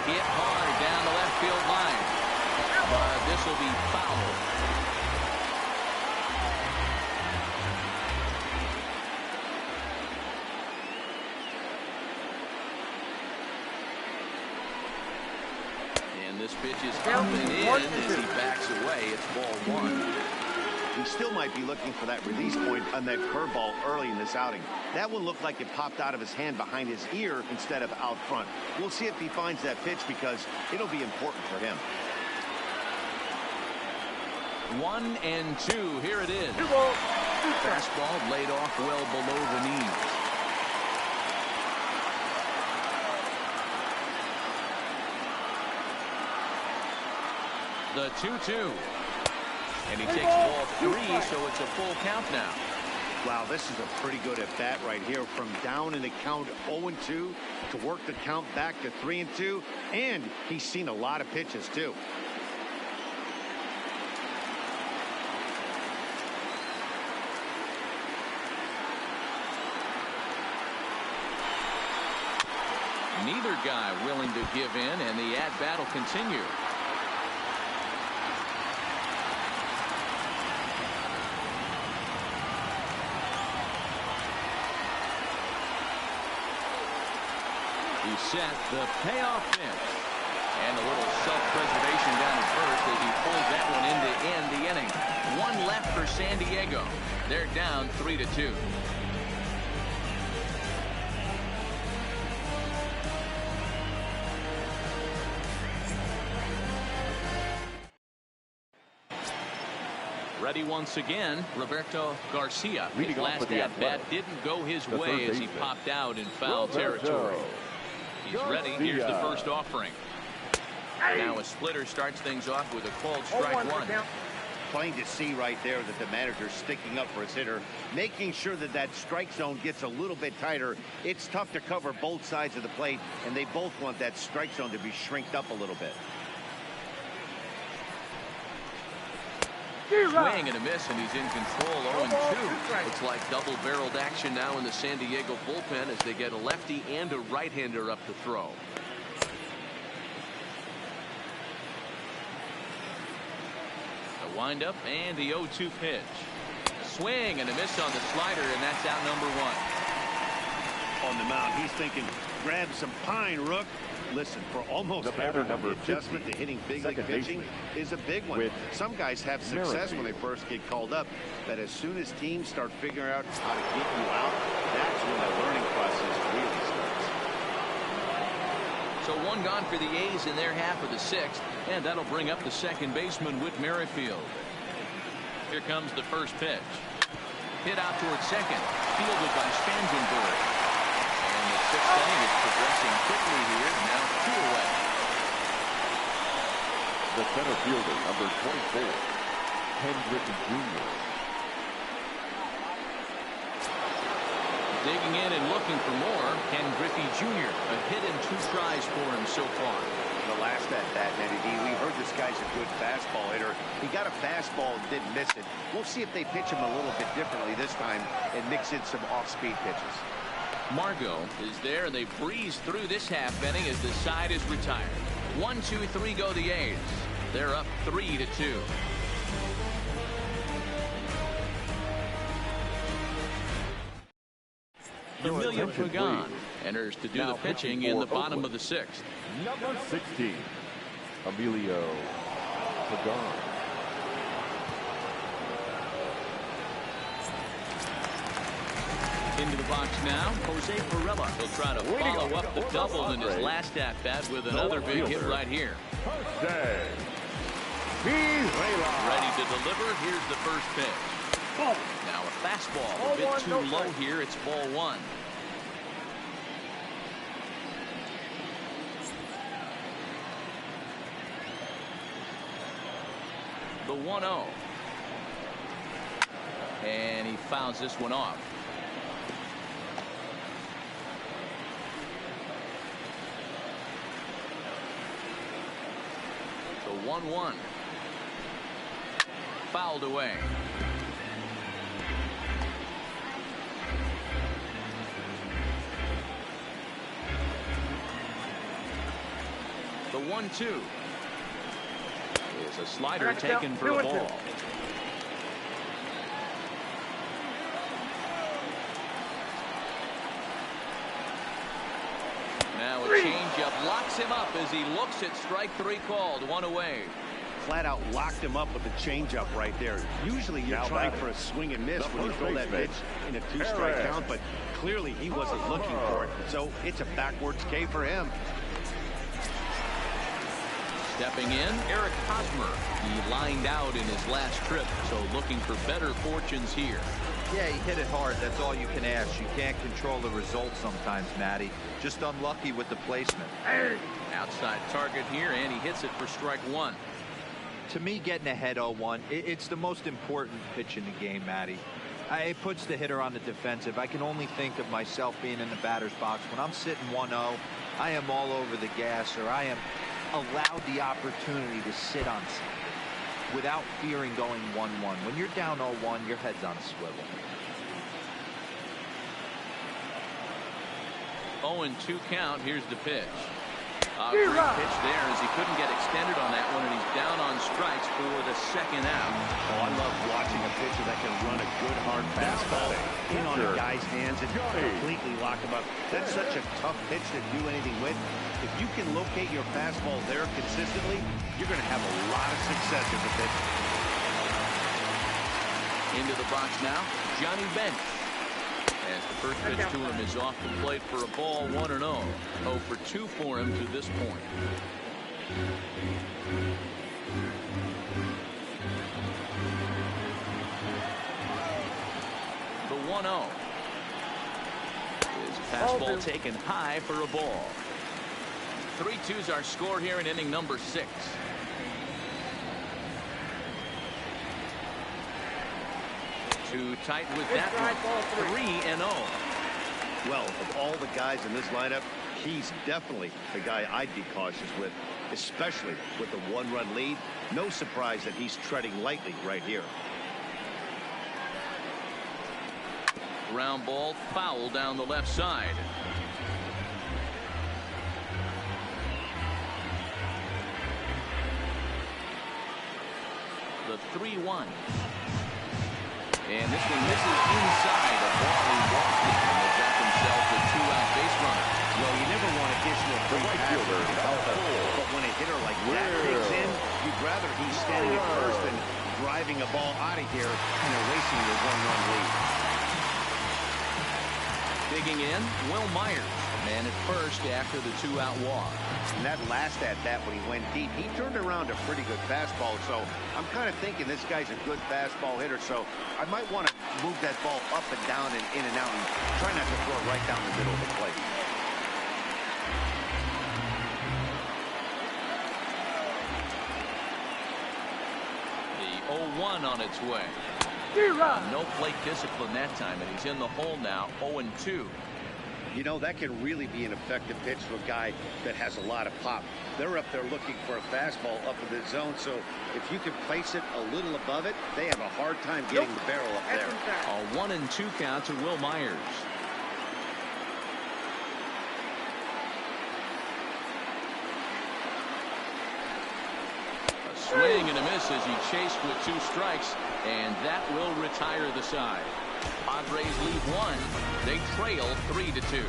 Hit hard down the left field line. But this will be foul. This pitch is up and in as he backs away. It's ball 1. He still might be looking for that release point on that curveball early in this outing. That one looked like it popped out of his hand behind his ear instead of out front. We'll see if he finds that pitch because it'll be important for him. 1-2. Here it is. Fastball laid off well below the knees. The 2-2. And he takes ball 3, so it's a full count now. Wow, this is a pretty good at bat right here. From down in the count 0-2 to work the count back to 3-2. And he's seen a lot of pitches, too. Neither guy willing to give in, and the at-bat will continue. He set the payoff pitch. And a little self-preservation down at first as he pulls that one in to end the inning. One left for San Diego. They're down 3-2. Ready once again, Roberto Garcia. His last at-bat didn't go his way as he popped out in foul territory. He's ready. Here's the first offering. Now a splitter starts things off with a called strike one. Plain to see right there that the manager's sticking up for his hitter, making sure that that strike zone gets a little bit tighter. It's tough to cover both sides of the plate, and they both want that strike zone to be shrinked up a little bit. Swing and a miss, and he's in control. 0-2. Looks like double-barreled action now in the San Diego bullpen as they get a lefty and a right-hander up to throw. The windup and the 0-2 pitch. Swing and a miss on the slider, and that's out number one. On the mound, he's thinking, grab some pine, Rook. Listen, for almost every number adjustment to hitting big league pitching is a big one. Some guys have success when they first get called up, but as soon as teams start figuring out how to get you out, that's when the learning process really starts. So one gone for the A's in their half of the sixth, and that'll bring up the second baseman, Whit Merrifield. Here comes the first pitch. Hit out towards second, fielded by Spangenberg. Sixth inning is progressing quickly here. Now 2 away. The center fielder, number 24, Ken Griffey Jr. Digging in and looking for more. Ken Griffey Jr. A hit and 2 tries for him so far. The last at bat, Matty D, we heard this guy's a good fastball hitter. He got a fastball and didn't miss it. We'll see if they pitch him a little bit differently this time and mix in some off-speed pitches. Margot is there, and they breeze through this half inning as the side is retired. 1, 2, 3 go the A's. They're up 3-2. Emilio Pagan enters to do the pitching in the bottom of the sixth. Number 16, Emilio Pagan. Into the box now, Jose Pirela. He'll try to follow up the double in his last at-bat with another big hit right here. Ready to deliver. Here's the first pitch. Now a fastball, a bit too low here. It's ball one. The 1-0. And he fouls this one off. The 1-1. Fouled away. The 1-2 is a slider taken for a ball. Now a changeup locks him up as he looks at strike 3 called. 1 away. Flat out locked him up with the changeup right there. Usually you're trying for a swing and miss when you throw that pitch in a 2-strike count, but clearly he wasn't looking for it. So it's a backwards K for him. Stepping in, Eric Hosmer. He lined out in his last trip, so looking for better fortunes here. Yeah, he hit it hard. That's all you can ask. You can't control the results sometimes, Matty. Just unlucky with the placement. Outside target here, and he hits it for strike 1. To me, getting ahead 0-1, it's the most important pitch in the game, Matty. It puts the hitter on the defensive. I can only think of myself being in the batter's box. When I'm sitting 1-0, I am all over the gas, or I am allowed the opportunity to sit on something without fearing going 1-1. When you're down 0-1, your head's on a swivel. 0-2 count. Here's the pitch. Great pitch there as he couldn't get extended on that one, and he's down on strikes for the second out. Oh, I love watching a pitcher that can run a good hard fastball in on a guy's hands and completely lock him up. That's such a tough pitch to do anything with. If you can locate your fastball there consistently, you're going to have a lot of success as a pitcher. Into the box now, Johnny Bench. As the first pitch to him is off the plate for a ball, 1-0. 0 for 2 for him to this point. The 1-0. His fastball taken high for a ball. 3-2's our score here in inning number 6. Too tight with that one. 3-0. Well, of all the guys in this lineup, he's definitely the guy I'd be cautious with, especially with the 1-run lead. No surprise that he's treading lightly right here. Ground ball, foul down the left side. The 3-1. And this one misses inside. A ball he walked in, and they got themselves a 2-out base runner. Well, you never want to issue a free pass, but when a hitter like that digs in, you'd rather he's standing at first than driving a ball out of here and erasing your 1-run lead. Digging in, Will Myers. Man at first after the 2-out walk. And that last at-bat when he went deep, he turned around a pretty good fastball. So I'm kind of thinking this guy's a good fastball hitter. So I might want to move that ball up and down and in and out and try not to throw it right down the middle of the plate. The 0-1 on its way. No plate discipline that time, and he's in the hole now, 0-2. You know, that can really be an effective pitch for a guy that has a lot of pop. They're up there looking for a fastball up in the zone, so if you can place it a little above it, they have a hard time getting the barrel up there. A 1-2 count to Will Myers. A swing and a miss as he chased with 2 strikes, and that will retire the side. Padres lead 1. They trail 3-2.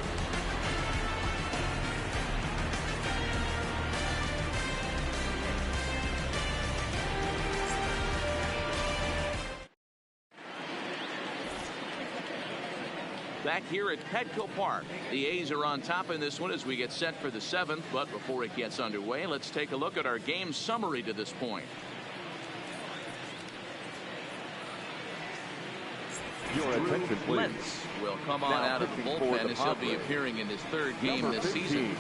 Back here at Petco Park, the A's are on top in this one as we get set for the 7th. But before it gets underway, let's take a look at our game summary to this point. Your attention, please. Lentz will come on out of the bullpen as he'll be appearing in his 3rd game this season.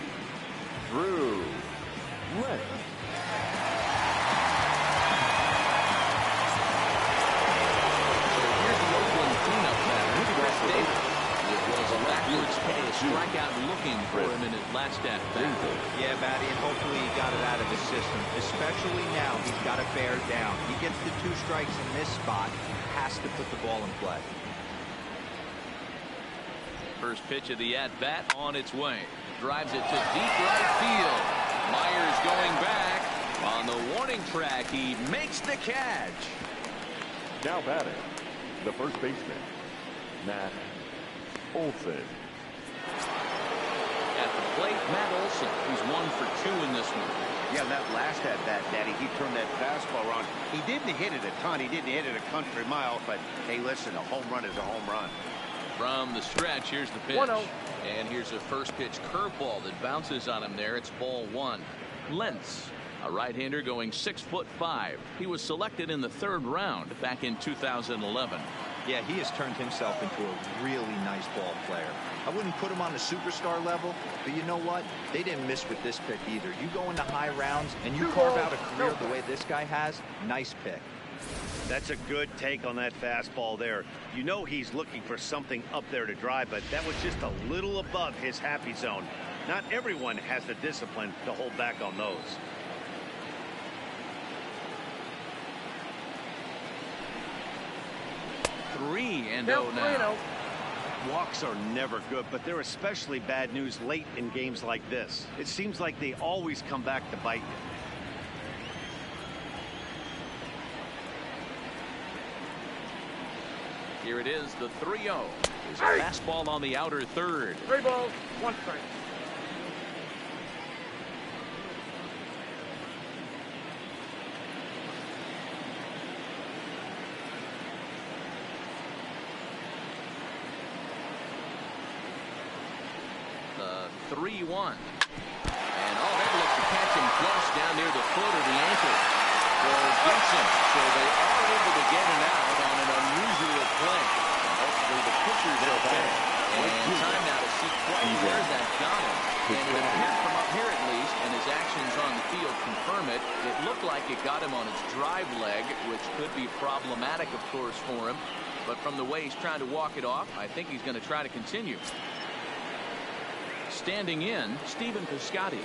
Drew Lentz. Here's the Oakland cleanup batter, Chris Davis. It was a backwards pass, strikeout looking for him in his last at-bat. Yeah, Matty, and hopefully he got it out of his system. Especially now, he's got to bear down. He gets the 2 strikes in this spot, has to put the ball in play. First pitch of the at-bat on its way. Drives it to deep right field. Myers going back. On the warning track, he makes the catch. Now batting, the first baseman, Matt Olson. At the plate, Matt Olson. He's 1 for 2 in this one. Yeah, that last at-bat, Daddy, he turned that fastball around. He didn't hit it a ton. He didn't hit it a country mile. But, hey, listen, a home run is a home run. From the stretch, here's the pitch. 1-0. And here's a first pitch curveball that bounces on him there. It's ball 1. Lentz. A right-hander going 6'5". He was selected in the 3rd round back in 2011. Yeah, he has turned himself into a really nice ball player. I wouldn't put him on the superstar level, but you know what? They didn't miss with this pick either. You go into high rounds and you carve out a career the way this guy has, nice pick. That's a good take on that fastball there. You know he's looking for something up there to drive, but that was just a little above his happy zone. Not everyone has the discipline to hold back on those. Three and oh now. Walks are never good, but they're especially bad news late in games like this. It seems like they always come back to bite you. Here it is, the 3-0. His fastball on the outer third. 3 balls, 1 strike. The 3-1. And that looks to catch him close down near the foot or the ankle for Gibson. So they are able to get him out on an unusual play. Hopefully the pitcher's okay. And time now to see quite where that got him. And it appears from up here at least, and his actions on the field confirm it, it looked like it got him on his drive leg, which could be problematic, of course, for him. But from the way he's trying to walk it off, I think he's going to try to continue. Standing in, Stephen Piscotty.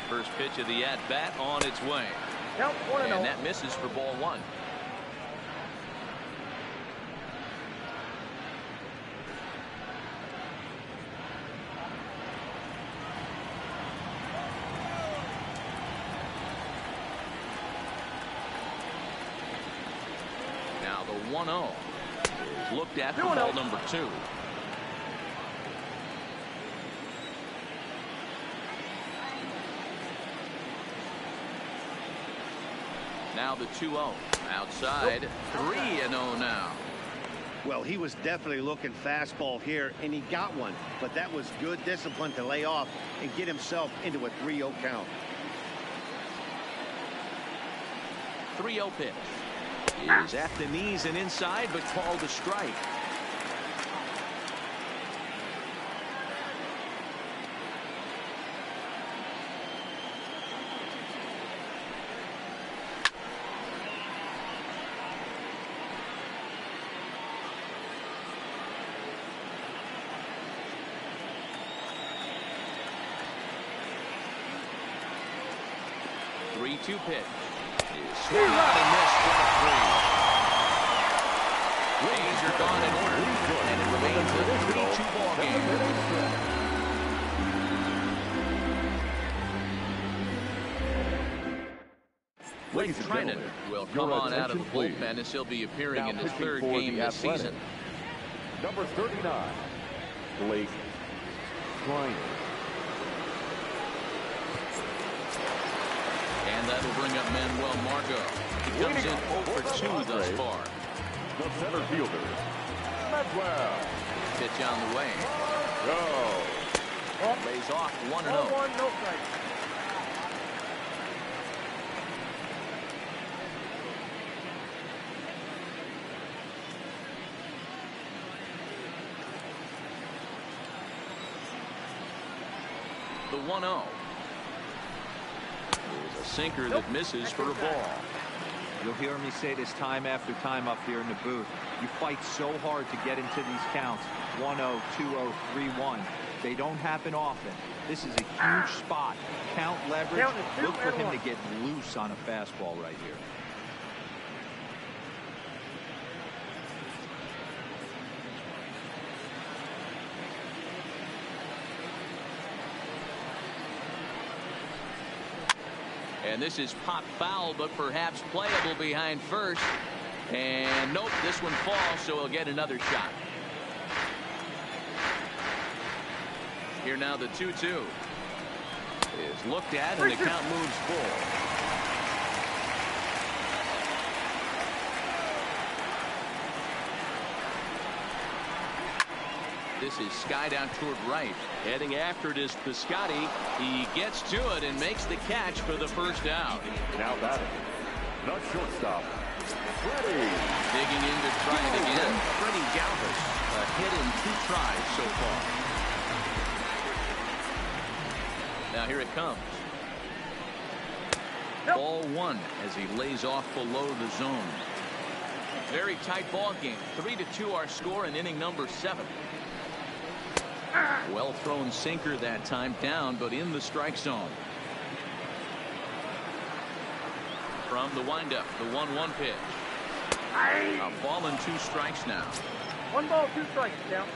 First pitch of the at-bat on its way. Count 1-0. And that misses for ball 1. Now the 1-0 is looked at for ball number 2. Now the 2-0 outside. 3-0 now. Well, he was definitely looking fastball here, and he got one. But that was good discipline to lay off and get himself into a 3-0 count. 3-0 pitch is at the knees and inside, but called a strike. Two pitch is swung out and missed. A's are gone in order, and it remains a 3-2 ball game. Blake Trinan will come on out of the bullpen as he'll be appearing in his 3rd game this season. Number 39, Blake Trinan. And that'll bring up Manuel Margot. He comes in 0 for 2 thus far. The center fielder, Manuel. Pitch on the way. Go. Lays off 1-0. 1-1, no strike. The 1-0. A sinker that misses for a ball. You'll hear me say this time after time up here in the booth. You fight so hard to get into these counts. 1-0, 2-0, 3-1. They don't happen often. This is a huge spot. Count leverage. Look for him to get loose on a fastball right here. And this is pop foul, but perhaps playable behind first. And nope, this one falls, so he'll get another shot. Here now the 2-2 is looked at, and the count moves full. This is skied out toward right. Heading after it is Piscotty. He gets to it and makes the catch for the first out. Now batting, the shortstop, Freddie. Digging in to try it again. Freddie Galvis, a hit in 2 tries so far. Now here it comes. Ball 1 as he lays off below the zone. Very tight ball game. 3-2 our score in inning number 7. Well thrown sinker that time, down but in the strike zone. From the windup, the 1-1 pitch. A ball and 2 strikes now. 1 ball, 2 strikes down.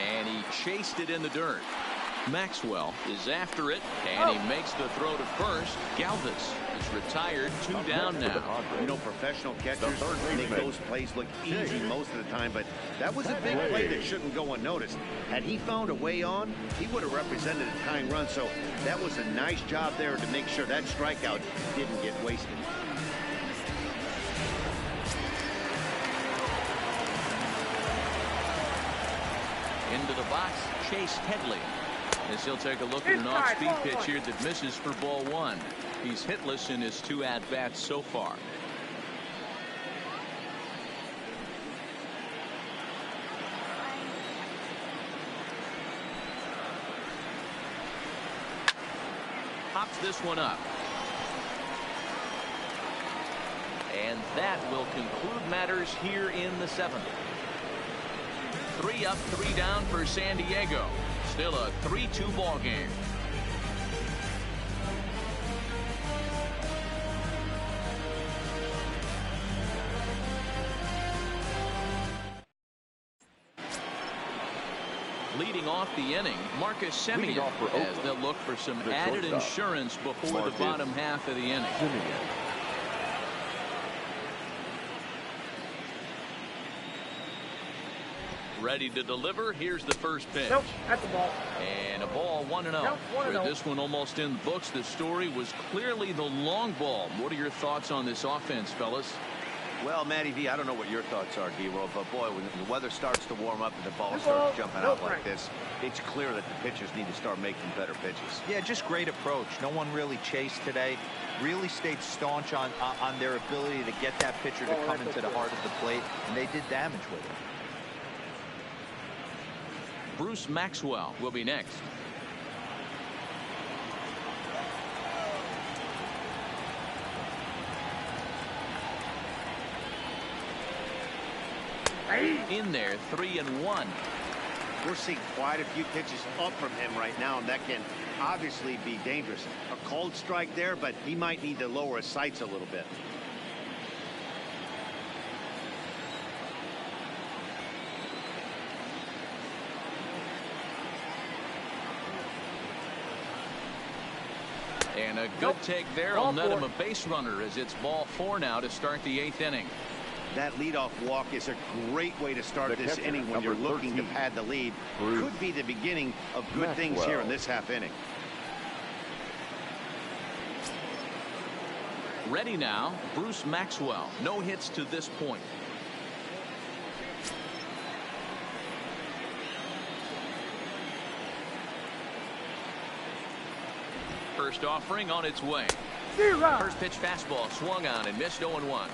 And he chased it in the dirt. Maxwell is after it, and he makes the throw to first. Galvis is retired, 2 down now. You know, professional catchers make those plays look easy most of the time, but that was a big play that shouldn't go unnoticed. Had he found a way on, he would have represented a tying run, so that was a nice job there to make sure that strikeout didn't get wasted. Into the box, Chase Headley. As he'll take a look at an off-speed pitch here that misses for ball 1. He's hitless in his 2 at-bats so far. Pops this one up. And that will conclude matters here in the 7th. 3 up, 3 down for San Diego. Still a 3-2 ball game. Leading off the inning, Marcus Semien, as they'll look for some added insurance before the bottom half of the inning. Ready to deliver. Here's the first pitch. Nope, at the ball. And a ball 1-0. Nope, 1-0. With this one almost in the books, the story was clearly the long ball. What are your thoughts on this offense, fellas? Well, Matty V, I don't know what your thoughts are, D-Roll, but boy, when the weather starts to warm up and the ball starts jumping out like this, it's clear that the pitchers need to start making better pitches. Yeah, just great approach. No one really chased today. Really stayed staunch on their ability to get that pitcher to come into the heart of the plate, and they did damage with it. Bruce Maxwell will be next. In there, 3-1. We're seeing quite a few pitches up from him right now, and that can obviously be dangerous. A called strike there, but he might need to lower his sights a little bit. And a good take there will net him a base runner as it's ball 4 now to start the 8th inning. That leadoff walk is a great way to start this inning when you're looking to pad the lead. Could be the beginning of good things here in this half inning. Ready now, Bruce Maxwell. No hits to this point. First offering on its way. First pitch fastball swung on and missed 0-1.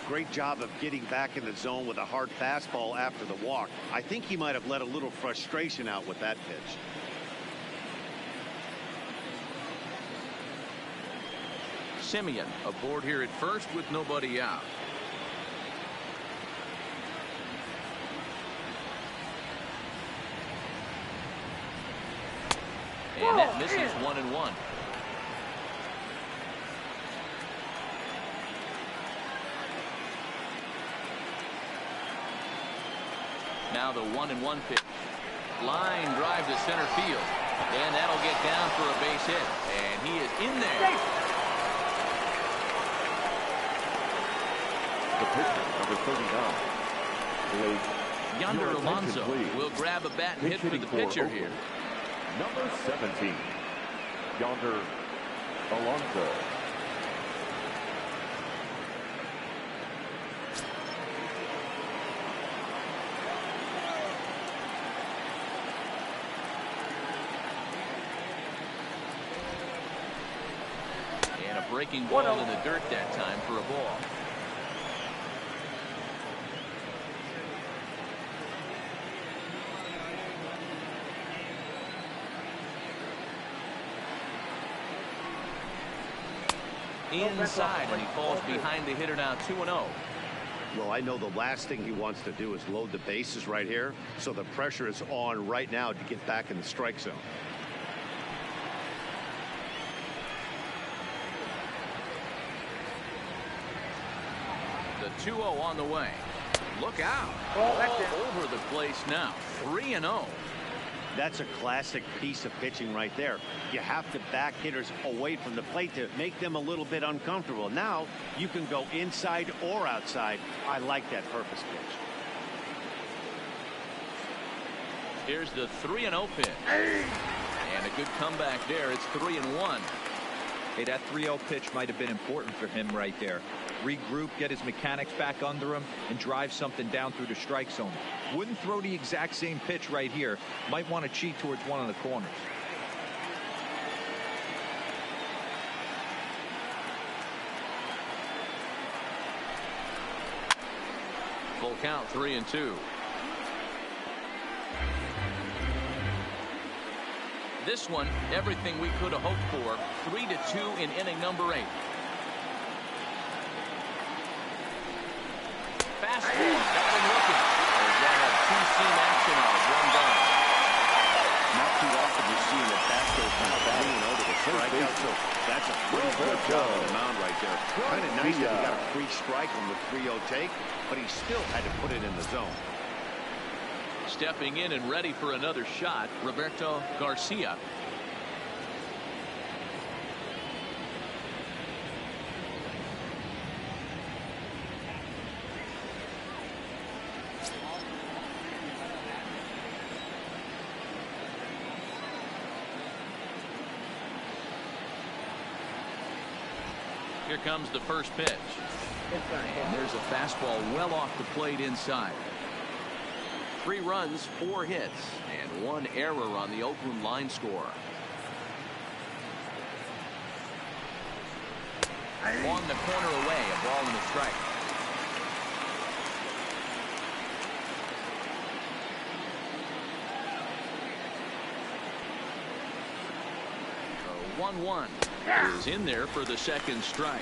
Great job of getting back in the zone with a hard fastball after the walk. I think he might have let a little frustration out with that pitch. Semien aboard here at first with nobody out. And that misses 1-1. Now the 1-1 pitch. Line drive to center field. And that'll get down for a base hit. And he is in there. The pitcher, number 39. Yonder Alonso will grab a bat and hit for the pitcher here. Number 17, Yonder Alonso. breaking ball in the dirt that time for a ball. Inside, and he falls behind the hitter now 2-0. Well, I know the last thing he wants to do is load the bases right here, so the pressure is on right now to get back in the strike zone. The 2-0 on the way. Look out. All over the place now. 3-0. That's a classic piece of pitching right there. You have to back hitters away from the plate to make them a little bit uncomfortable. Now you can go inside or outside. I like that purpose pitch. Here's the 3-0 pitch. And a good comeback there. It's 3-1. Hey, that 3-0 pitch might have been important for him right there. Regroup, get his mechanics back under him, and drive something down through the strike zone. Wouldn't throw the exact same pitch right here. Might want to cheat towards one of the corners. Full count, 3-2. This one, everything we could have hoped for. 3-2 in inning number 8. Fastball, got him looking. That had two-seam action on it. One down. Not too often you see that goes from 3-0 to the strikeout, so that's a pretty good job on the mound right there. Kind of nice that he got a free strike on the 3-0 take, but he still had to put it in the zone. Stepping in and ready for another shot, Roberto Garcia. Here comes the first pitch. And there's a fastball well off the plate inside. 3 runs, 4 hits, and 1 error on the Oakland line score. On the corner away, a ball and a strike. The 1-1 is in there for the second strike.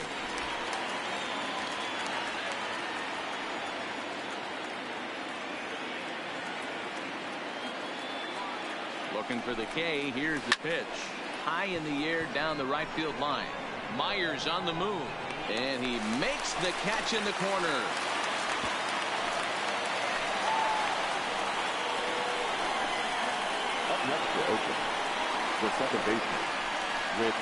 Looking for the K. Here's the pitch. High in the air down the right field line. Myers on the move. And he makes the catch in the corner. Up next for Oakland, the second baseman, Whit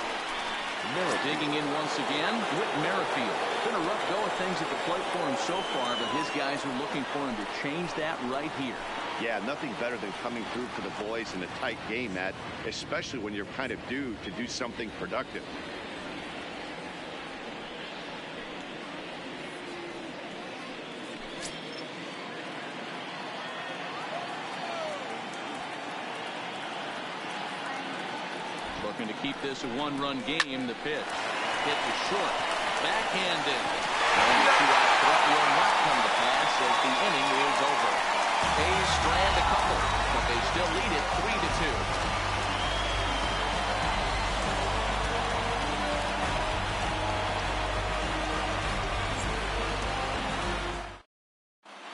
Merrifield. Digging in once again, Whit Merrifield. Been a rough go of things at the plate for him so far, but his guys are looking for him to change that right here. Yeah, nothing better than coming through for the boys in a tight game, Matt, especially when you're kind of due to do something productive. Looking to keep this a 1-run game. The pitch hit to short, backhanded. And the 2-out threat will not come to pass as the inning is over. A's strand a couple, but they still lead it 3-2.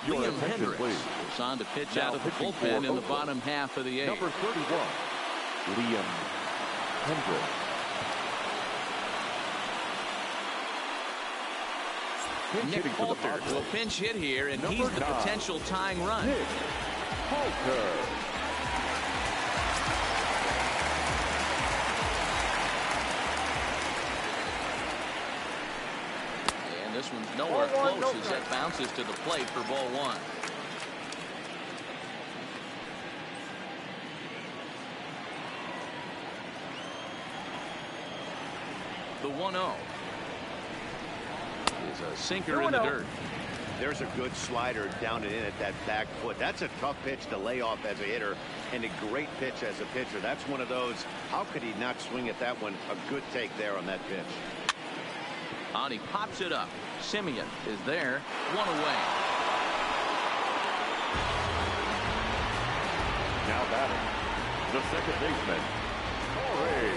Your Liam attention, Hendricks please. is on to pitch Now out of the pitching bullpen for in the Oakland, bottom half of the 8th. Number 31, Liam Hendricks. Nick Poulter to a pinch hit here, and he's the potential tying run. Nick Poulter. And this one's nowhere close as that bounces to the plate for ball 1. The 1-0 is a sinker in the dirt. There's a good slider down and in at that back foot. That's a tough pitch to lay off as a hitter, and a great pitch as a pitcher. That's one of those, how could he not swing at that one? A good take there on that pitch. And he pops it up. Simeon is there. One away. Now batting, the second baseman, Corey.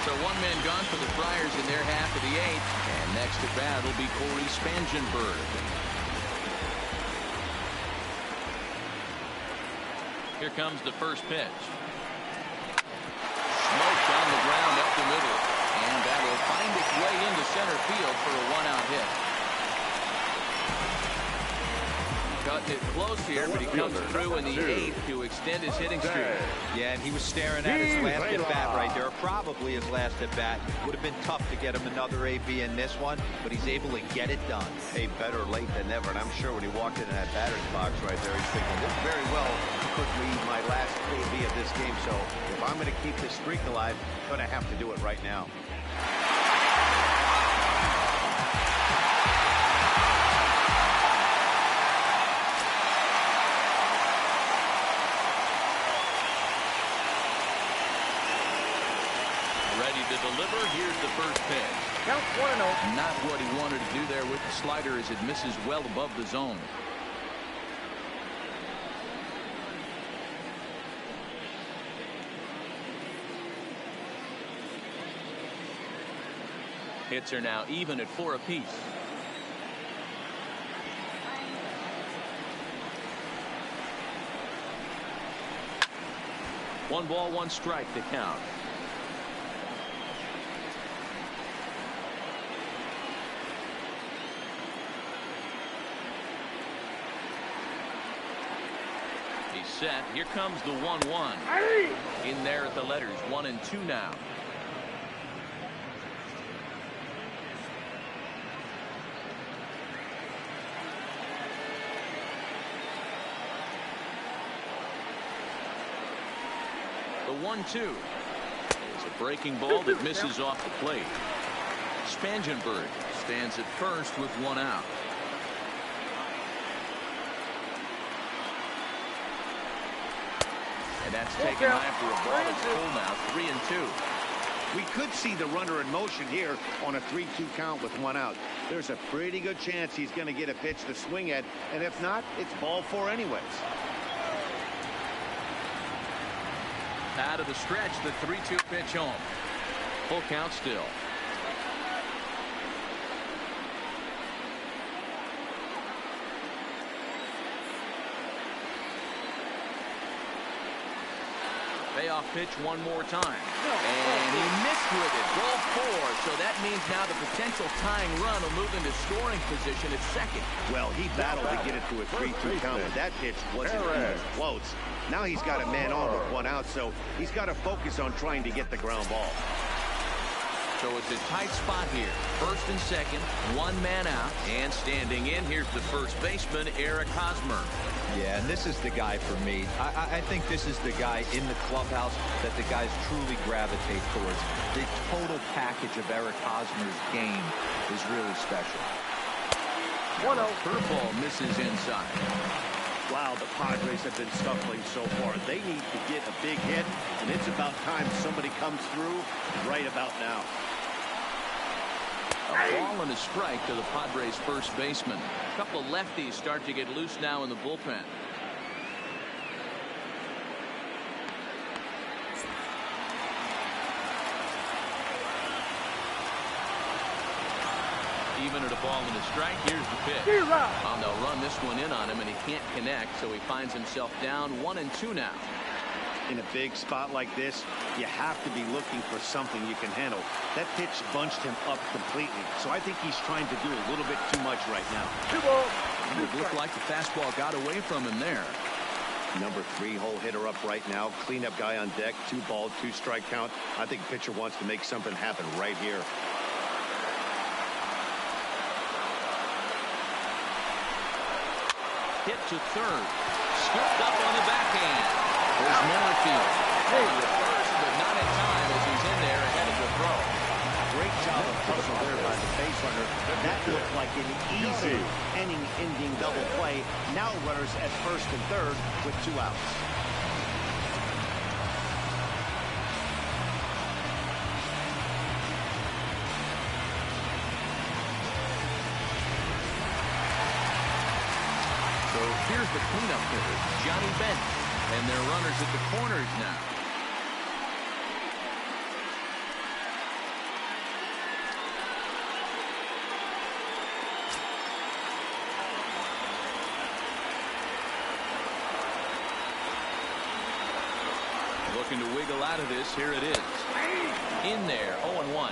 So one man gone for the Friars in their half of the eighth. And next at bat will be Corey Spangenberg. Here comes the first pitch. Smoked on the ground up the middle. And that will find its way into center field for a one-out hit. Cutting it close here, but he comes through in the eighth to extend his hitting streak. Yeah, and he was staring at his last at-bat right there. Probably his last at-bat. Would have been tough to get him another AB in this one, but he's able to get it done. Hey, better late than never. And I'm sure when he walked into that batter's box right there, he's thinking, this very well could be my last AB of this game. So if I'm going to keep this streak alive, I'm going to have to do it right now. Ready to deliver. Here's the first pitch. Count 1-0. Not what he wanted to do there with the slider as it misses well above the zone. Hits are now even at 4 apiece. One ball, one strike to count. He's set. Here comes the 1-1. In there at the letters. 1 and 2 now. The 1-2 is a breaking ball that misses off the plate. Spangenberg stands at first with 1 out. And that's taken after a ball that's full now. 3 and 2. We could see the runner in motion here on a 3-2 count with 1 out. There's a pretty good chance he's going to get a pitch to swing at, and if not, it's ball 4 anyways. Out of the stretch, the 3-2 pitch home. Full count still. Payoff pitch one more time. And he missed with it. Ball 4. So that means now the potential tying run will move into scoring position at second. Well, he battled to get it to a 3-2 count, but that pitch wasn't even close. Now he's got a man on with 1 out, so he's got to focus on trying to get the ground ball. So it's a tight spot here. First and second, 1 man out. And standing in, here's the first baseman, Eric Hosmer. Yeah, and this is the guy for me. I think this is the guy in the clubhouse that the guys truly gravitate towards. The total package of Eric Hosmer's game is really special. 1-0. Curveball misses inside. Wow, the Padres have been scuffling so far. They need to get a big hit, and it's about time somebody comes through right about now. A ball and a strike to the Padres' first baseman. A couple of lefties start to get loose now in the bullpen. Even at a ball and a strike, here's the pitch. And they'll run this one in on him, and he can't connect, so he finds himself down 1 and 2 now. In a big spot like this, you have to be looking for something you can handle. That pitch bunched him up completely, so I think he's trying to do a little bit too much right now. 2 balls. It would look like the fastball got away from him there. Number 3 hole hitter up right now. Cleanup guy on deck. 2 ball, 2 strike count. I think pitcher wants to make something happen right here. Hit to third. Scooped up on the backhand. There's Merrifield. Hey, first, but not in time as he's in there ahead of the throw. Great job of hustle there by the base runner. That looked like an easy inning-ending double play. Now runners at first and third with 2 outs. here's the cleanup hitter, Johnny Bench. And their runners at the corners now. Looking to wiggle out of this. Here it is. In there, 0-1.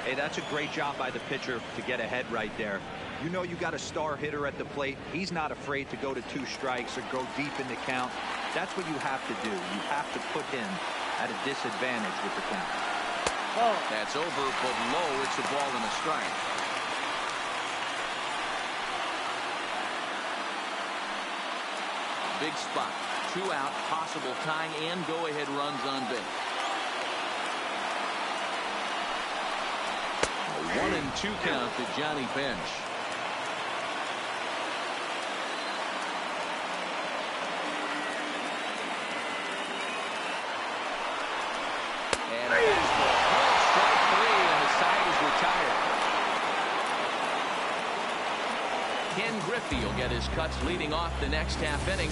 Hey, that's a great job by the pitcher to get ahead right there. You know you got a star hitter at the plate. He's not afraid to go to 2 strikes or go deep in the count. That's what you have to do. You have to put him at a disadvantage with the count. Oh. That's over, but low. It's a ball and a strike. Big spot. 2 out, possible tying and go-ahead runs on base. A 1-2 count to Johnny Bench. And a baseball. Strike 3, and the side is retired. Ken Griffey will get his cuts leading off the next half inning.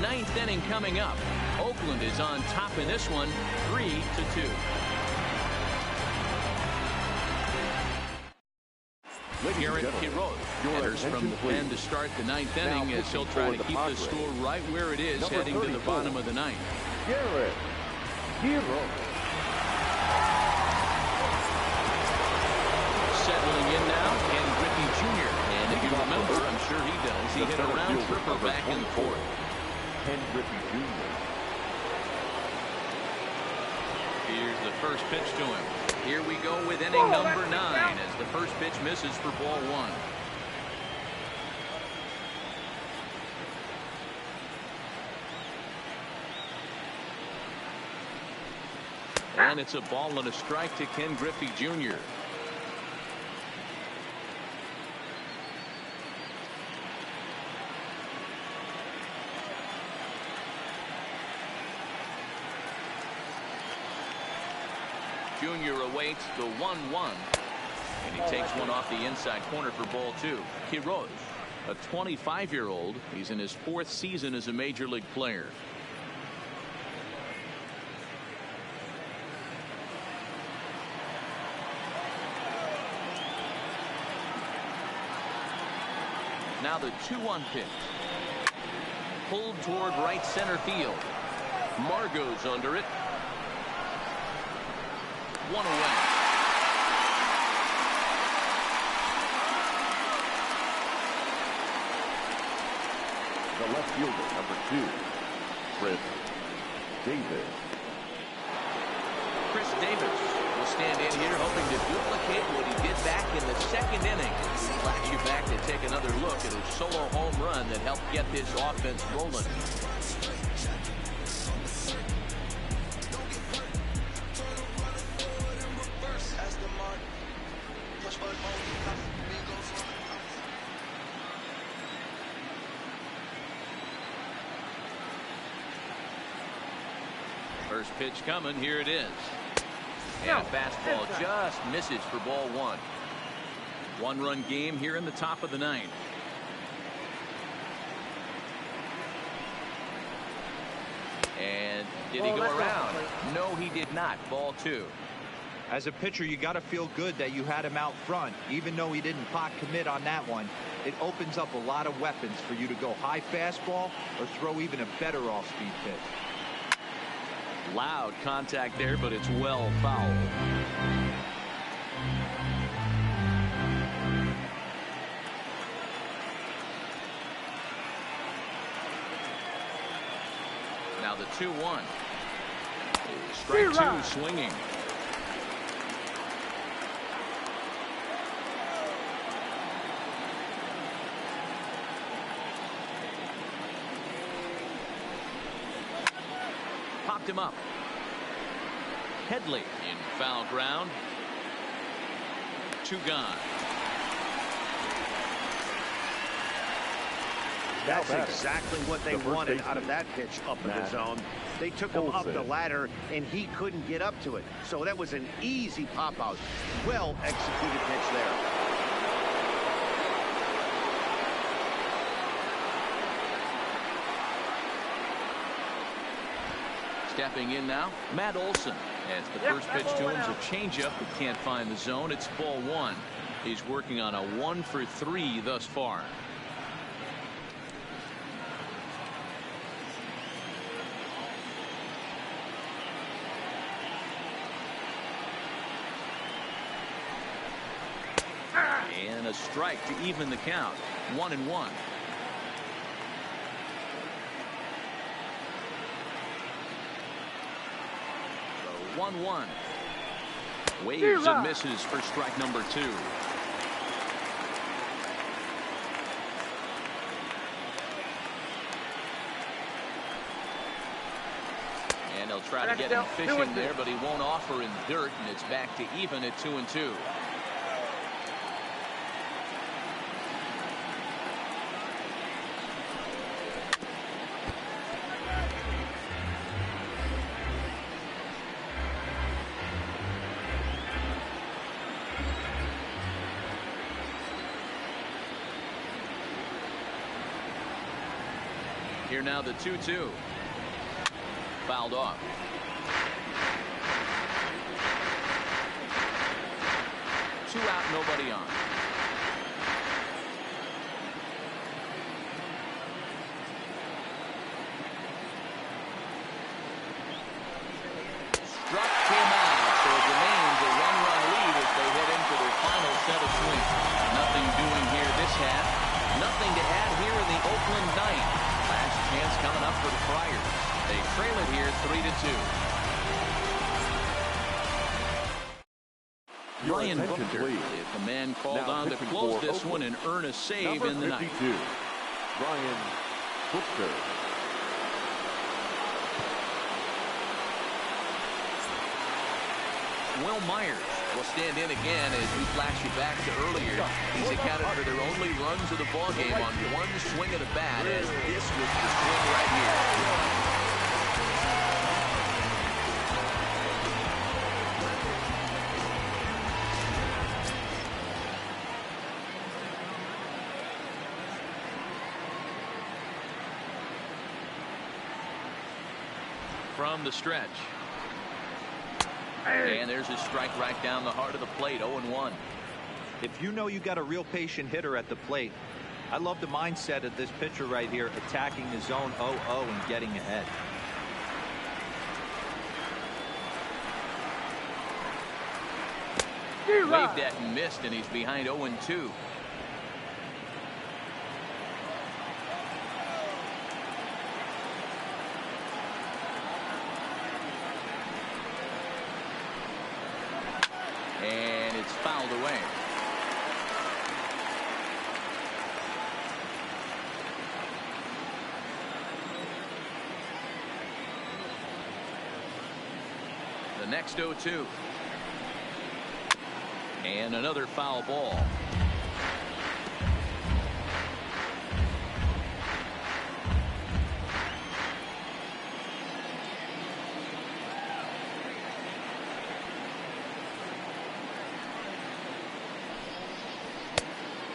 9th inning coming up. Oakland is on top in this one, 3-2. Garrett Quiroz enters from the pen to start the 9th inning as he'll try to keep the score right where it is heading to the bottom of the 9th. Garrett Quiroz. Settling in now, Ken Griffey Jr. And if you remember, I'm sure he does, he hit a round tripper back in the 4th. Ken Griffey Jr. Here's the first pitch to him. Here we go with inning number 9 as the first pitch misses for ball 1. And it's a ball and a strike to Ken Griffey Jr. Jr. awaits the 1-1. And he takes one off the inside corner for ball 2. Quiroz, a 25-year-old. He's in his 4th season as a major league player. Now the 2-1 pitch. Pulled toward right center field. Margot's under it. 1 away. The left fielder, number 2, Chris Davis. Chris Davis will stand in here hoping to duplicate what he did back in the 2nd inning. We flash you back to take another look at his solo home run that helped get this offense rolling. First pitch coming. Here it is. And a fastball just misses for ball 1. 1-run game here in the top of the 9th. And did he go around? No, he did not. Ball 2. As a pitcher, you got to feel good that you had him out front. Even though he didn't pot commit on that one, it opens up a lot of weapons for you to go high fastball or throw even a better off-speed pitch. Loud contact there, but it's well fouled. Now the 2-1. Strike 2 swinging. Popped him up. Headley in foul ground. 2 gone. That's exactly what they wanted out of that pitch up in the zone. They took him up the ladder, and he couldn't get up to it. So that was an easy pop-out. Well executed pitch there. Stepping in now, Matt Olson. As the first pitch to him is a changeup, but can't find the zone. It's ball one. He's working on a 1-for-3 thus far. And a strike to even the count. 1-1. So 1-1. Waves and misses for strike number 2. And they'll try to get him fishing there, but he won't offer in dirt, and it's back to even at 2-2. Here now the 2-2. Fouled off. Two out, nobody on. Struck him out, so it remains a one-run lead as they head into their final set of swings. Nothing doing here this half. Nothing to add here in the Oakland ninth. Last chance coming up for the Friars. They trail it here 3-2. Your Ryan attention, Booker please. is the man called Now on to pitching close for this Oakland. one and earn a save Number in the ninth. 52, Ryan Booker. Will Myers will stand in again as we flash you back to earlier. He's accounted for their only runs of the ballgame on one swing of the bat, as this was the swing right here. From the stretch. And there's a strike right down the heart of the plate. 0-1. If you know you got a real patient hitter at the plate, I love the mindset of this pitcher right here, attacking the zone 0-0 and getting ahead. Waved at and missed, and he's behind 0-2. And it's fouled away. The next 0-2. And another foul ball.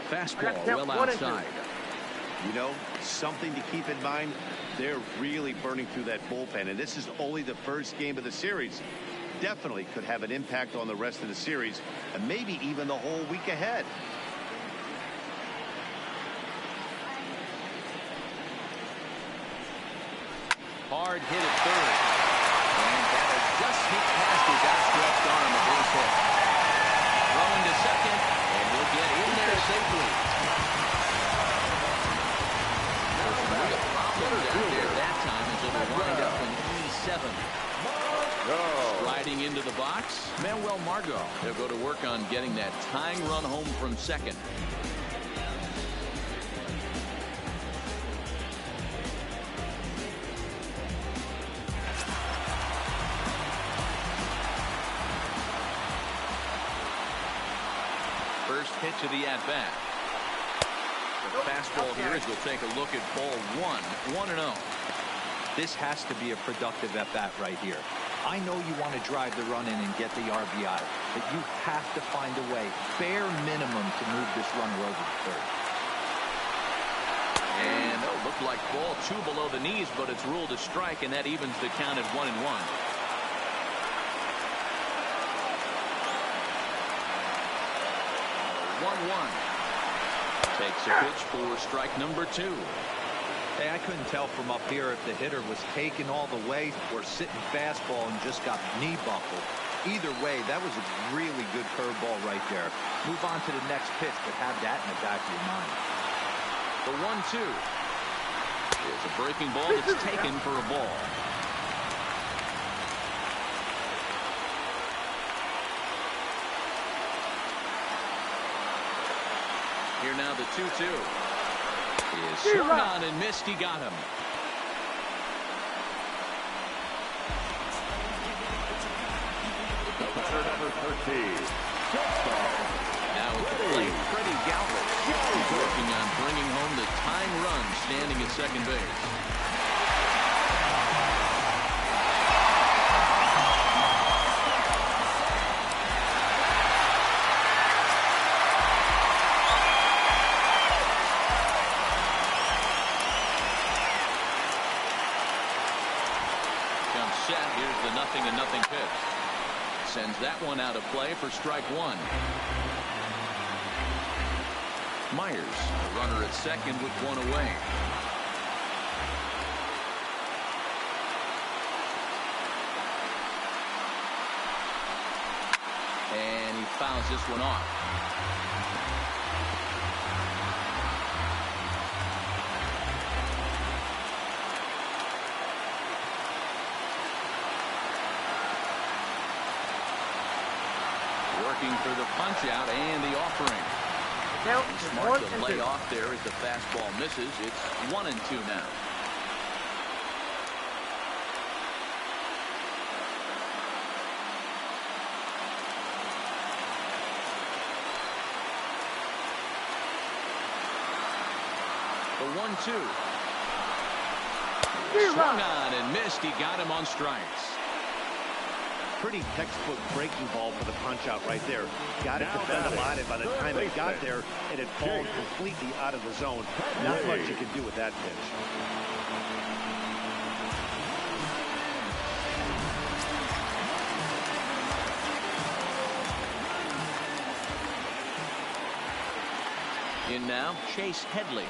Fastball well outside. You know, something to keep in mind, they're really burning through that bullpen, and this is only the first game of the series. Definitely could have an impact on the rest of the series, and maybe even the whole week ahead. Hard hit at third. And that'll just hit past his outstretched arm, a base hit. Throwing to second, and he'll get in there safely. There's some real problems out there that time as it'll wind up in E7. Sliding into the box, Manuel Margot. They'll go to work on getting that tying run home from second. First pitch of the at-bat. The fastball here as we'll take a look at ball one. 1-0. This has to be a productive at-bat right here. I know you want to drive the run in and get the RBI, but you have to find a way, bare minimum, to move this runner over to third. And looked like ball 2 below the knees, but it's ruled a strike, and that evens the count at 1-1. 1-1. Takes a pitch for strike number 2. Hey, I couldn't tell from up here if the hitter was taken all the way or sitting fastball and just got knee buckled. Either way, that was a really good curveball right there. Move on to the next pitch, but have that in the back of your mind. The 1-2 is a breaking ball that's taken for a ball. Here now the 2-2 is swung on and missed. He got him. Number 13. Now at the plate, Freddie Galvis is working on bringing home the tying run, standing at second base. Comes set. Here's the 0-0 pitch. Sends that one out of play for strike 1. Myers, the runner at second with 1 away. And he fouls this one off. Working for the punch out and the offering. Smart to lay off there as the fastball misses. It's 1-2 now. The 1-2. Swung on and missed. He got him on strikes. Pretty textbook breaking ball for the punch out right there. Got it to bend a lot, and by the time it got there, it had fallen completely out of the zone. Not much you can do with that pitch. In now, Chase Headley.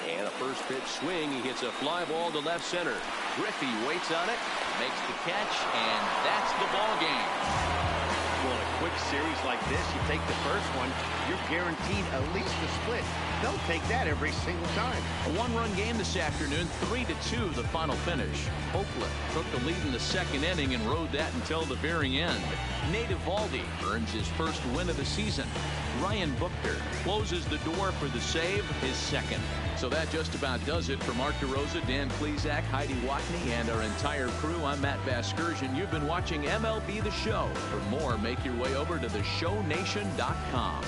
And a first pitch swing. He hits a fly ball to left center. Griffey waits on it, makes the catch, and that's the ball game. Well, in a quick series like this, you take the first one, you're guaranteed at least a split. They'll take that every single time. A 1-run game this afternoon, 3-2 the final finish. Oakland took the lead in the second inning and rode that until the very end. Nate Eovaldi earns his first win of the season. Ryan Buchter closes the door for the save, his second. So that just about does it for Mark DeRosa, Dan Plesac, Heidi Watney, and our entire crew. I'm Matt Vasgersian. You've been watching MLB The Show. For more, make your way over to theshownation.com.